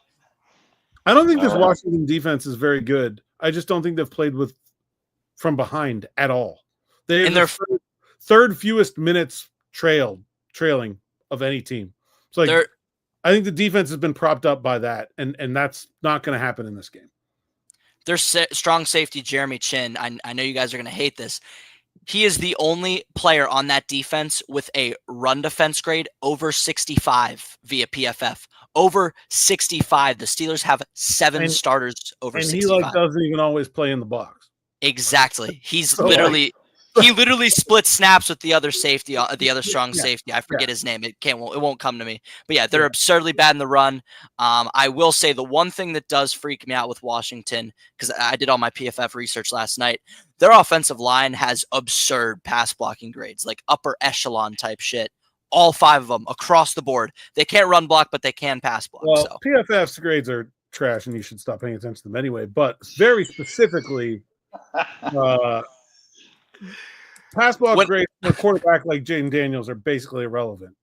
I don't think this Washington defense is very good. I just don't think they've played from behind at all. They're their third fewest minutes trailing of any team. So I think the defense has been propped up by that, and that's not going to happen in this game. Their strong safety, Jeremy Chin, I know you guys are going to hate this. He is the only player on that defense with a run defense grade over 65 via PFF. Over 65. The Steelers have 7 starters over 65. And he doesn't even always play in the box. Exactly. He's he literally splits snaps with the other safety, the other strong safety. I forget his name. It won't come to me. But yeah, they're absurdly bad in the run. I will say the one thing that does freak me out with Washington, because I did all my PFF research last night, their offensive line has absurd pass blocking grades, like upper echelon type shit. All 5 of them across the board. They can't run block, but they can pass block. Well, PFF's grades are trash, and you should stop paying attention to them anyway. But very specifically, pass block grades for a quarterback like Jaden Daniels are basically irrelevant.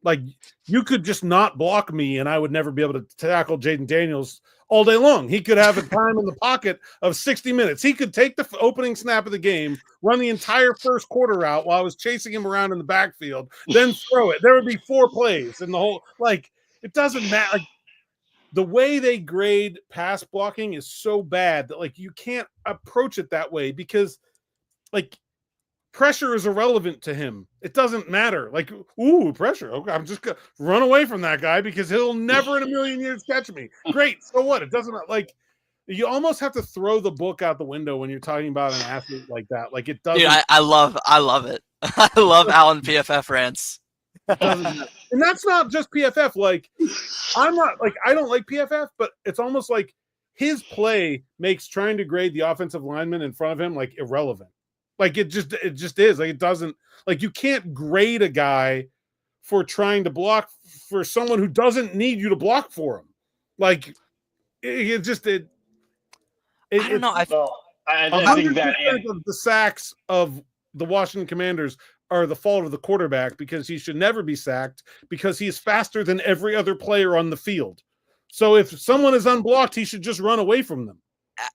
Like, you could just not block me, and I would never be able to tackle Jaden Daniels all day long. He could have a time in the pocket of 60 minutes. He could take the opening snap of the game, run the entire first quarter out while I was chasing him around in the backfield, then throw it. There would be 4 plays in the whole – like, it doesn't matter. Like, the way they grade pass blocking is so bad that, like, you can't approach it that way because, like, pressure is irrelevant to him. It doesn't matter. Like, ooh, pressure. Okay, I'm just going to run away from that guy because he'll never in a million years catch me. Great. So what? It doesn't – like, you almost have to throw the book out the window when you're talking about an athlete like that. Like, it doesn't – Dude, I love it. I love Alan PFF rants. And that's not just PFF. Like, I'm not like I don't like PFF, but it's almost like his play makes trying to grade the offensive lineman in front of him like irrelevant. Like it just is. Like it doesn't like you can't grade a guy for trying to block for someone who doesn't need you to block for him. Like I don't know. I think that the sacks of the Washington Commanders are the fault of the quarterback because he should never be sacked because he is faster than every other player on the field. So if someone is unblocked, he should just run away from them.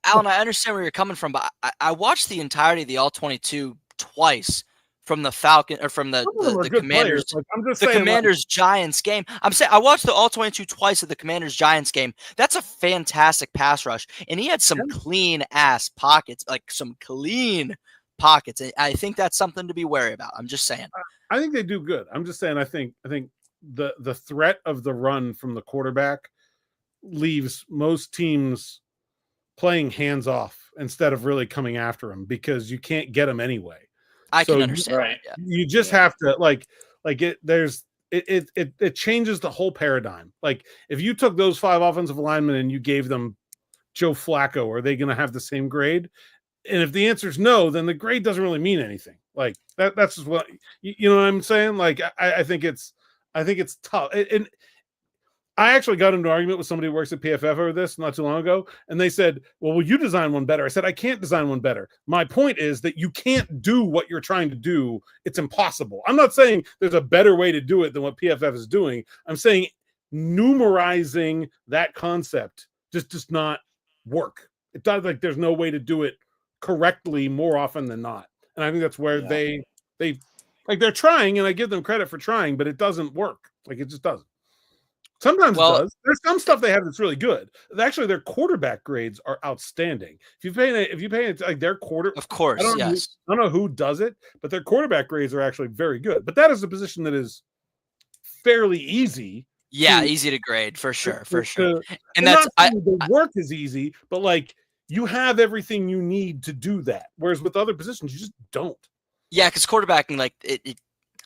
Alan, I understand where you're coming from, but I watched the entirety of the All-22 twice from the Falcon or from Some of them are the good Commanders. players. Like, I'm just The saying, like, Commanders Giants game. I'm saying I watched the all 22 twice of the Commanders Giants game. That's a fantastic pass rush, and he had some clean ass pockets, like some clean pockets. And I think that's something to be wary about. I'm just saying. I think they do good. I'm just saying. I think the threat of the run from the quarterback leaves most teams playing hands off instead of really coming after him because you can't get him anyway. I So can understand. right. Yeah. You just have to like it. It changes the whole paradigm. Like if you took those 5 offensive linemen and you gave them Joe Flacco, are they going to have the same grade? And if the answer is no, then the grade doesn't really mean anything. Like that's just what you know what I'm saying. Like I think it's tough. And I actually got into an argument with somebody who works at PFF over this not too long ago, and they said, "Well, will you design one better?" I said, "I can't design one better. My point is that you can't do what you're trying to do. It's impossible." I'm not saying there's a better way to do it than what PFF is doing. I'm saying numerizing that concept just does not work. It does like there's no way to do it correctly more often than not. And I think that's where they like they're trying, and I give them credit for trying, but it doesn't work. Like it just doesn't. Sometimes it does. There's some stuff they have that's really good. Actually, their quarterback grades are outstanding. If you pay like their quarter, of course, I don't know who does it, but their quarterback grades are actually very good. But that is a position that is fairly easy. Yeah, easy to grade for sure, And that's the work is easy, but like you have everything you need to do that. Whereas with other positions, you just don't. Yeah, because quarterbacking, like it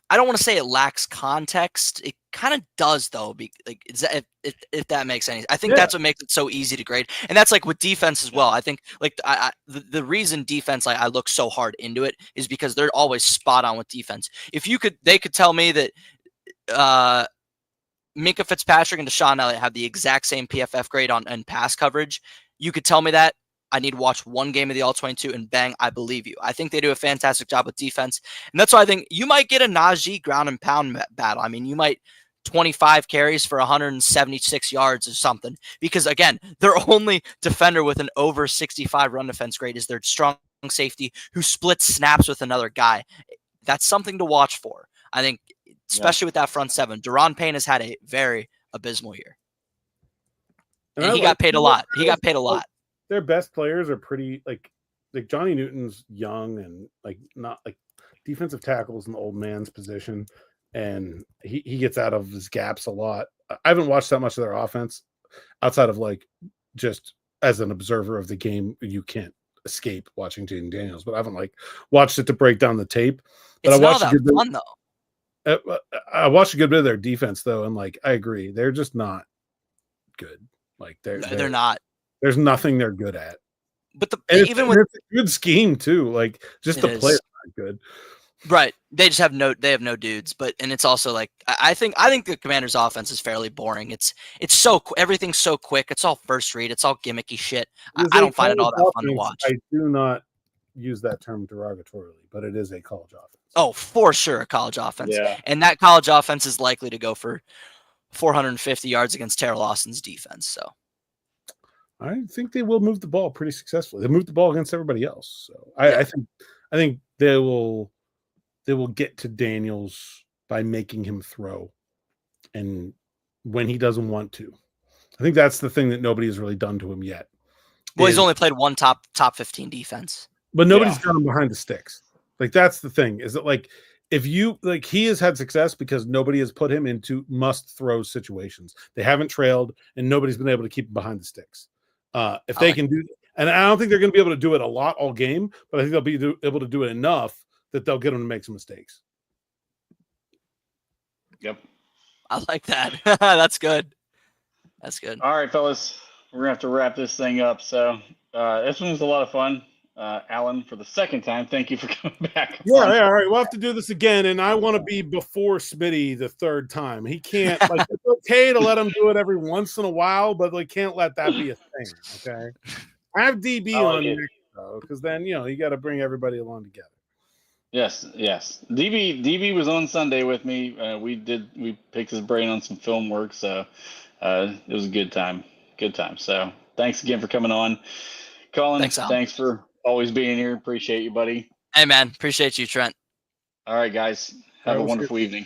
I don't want to say it lacks context. It kind of does, though. If that makes any, I think that's what makes it so easy to grade, and that's like with defense as well. I think like the reason defense I look so hard into it is because they're always spot on with defense. If they could tell me that Minkah Fitzpatrick and Deshaun Elliott have the exact same PFF grade on pass coverage, you could tell me that. I need to watch one game of the All-22 and bang, I believe you. I think they do a fantastic job with defense. And that's why I think you might get a Najee ground and pound battle. I mean, you might 25 carries for 176 yards or something. Because, again, their only defender with an over 65 run defense grade is their strong safety who splits snaps with another guy. That's something to watch for. I think, especially with that front seven. Daron Payne has had a very abysmal year. And he got paid a lot. He got paid a lot. Their best players are pretty like Johnny Newton's young and like not like defensive tackles in the old man's position, and he gets out of his gaps a lot. I haven't watched that much of their offense outside of like just as an observer of the game. You can't escape watching Jaden Daniels, but I haven't like watched it to break down the tape. But it's not that fun though. I watched a good bit of their defense though, and like I agree, they're just not good. Like they're not. There's nothing they're good at. But it's a good scheme too. Like just the players aren't good. Right. They just have no dudes. And it's also like I think the Commanders' offense is fairly boring. It's so everything's so quick. It's all first read. It's all gimmicky shit. I don't find it all that fun to watch. I do not use that term derogatorily, but it is a college offense. Oh, for sure, a college offense. Yeah. And that college offense is likely to go for 450 yards against Terrell Austin's defense. So I think they will move the ball pretty successfully. They moved the ball against everybody else. So I think they will get to Daniels by making him throw and when he doesn't want to. I think that's the thing that nobody has really done to him yet. Well, he's only played one top 15 defense. But nobody's got him behind the sticks. Like that's the thing. Is that like if you like he has had success because nobody has put him into must throw situations. They haven't trailed and nobody's been able to keep him behind the sticks. If they can do, and I don't think they're going to be able to do it a lot all game, but I think they'll be able to do it enough that they'll get them to make some mistakes. Yep. I like that. That's good. That's good. All right, fellas, we're going to have to wrap this thing up. So this one was a lot of fun. Alan, for the second time, thank you for coming back. Yeah, all right. We'll have to do this again, and I want to be before Smitty the third time. He can't, like, it's okay to let him do it every once in a while, but like, can't let that be a thing, okay? I have DB on next, though, because then, you got to bring everybody along together. Yes. DB was on Sunday with me. We picked his brain on some film work, so it was a good time. So thanks again for coming on. Colin, thanks for always being here. Appreciate you, buddy. Hey, man. Appreciate you, Trent. All right, guys. All Have right, a we'll see you. wonderful evening.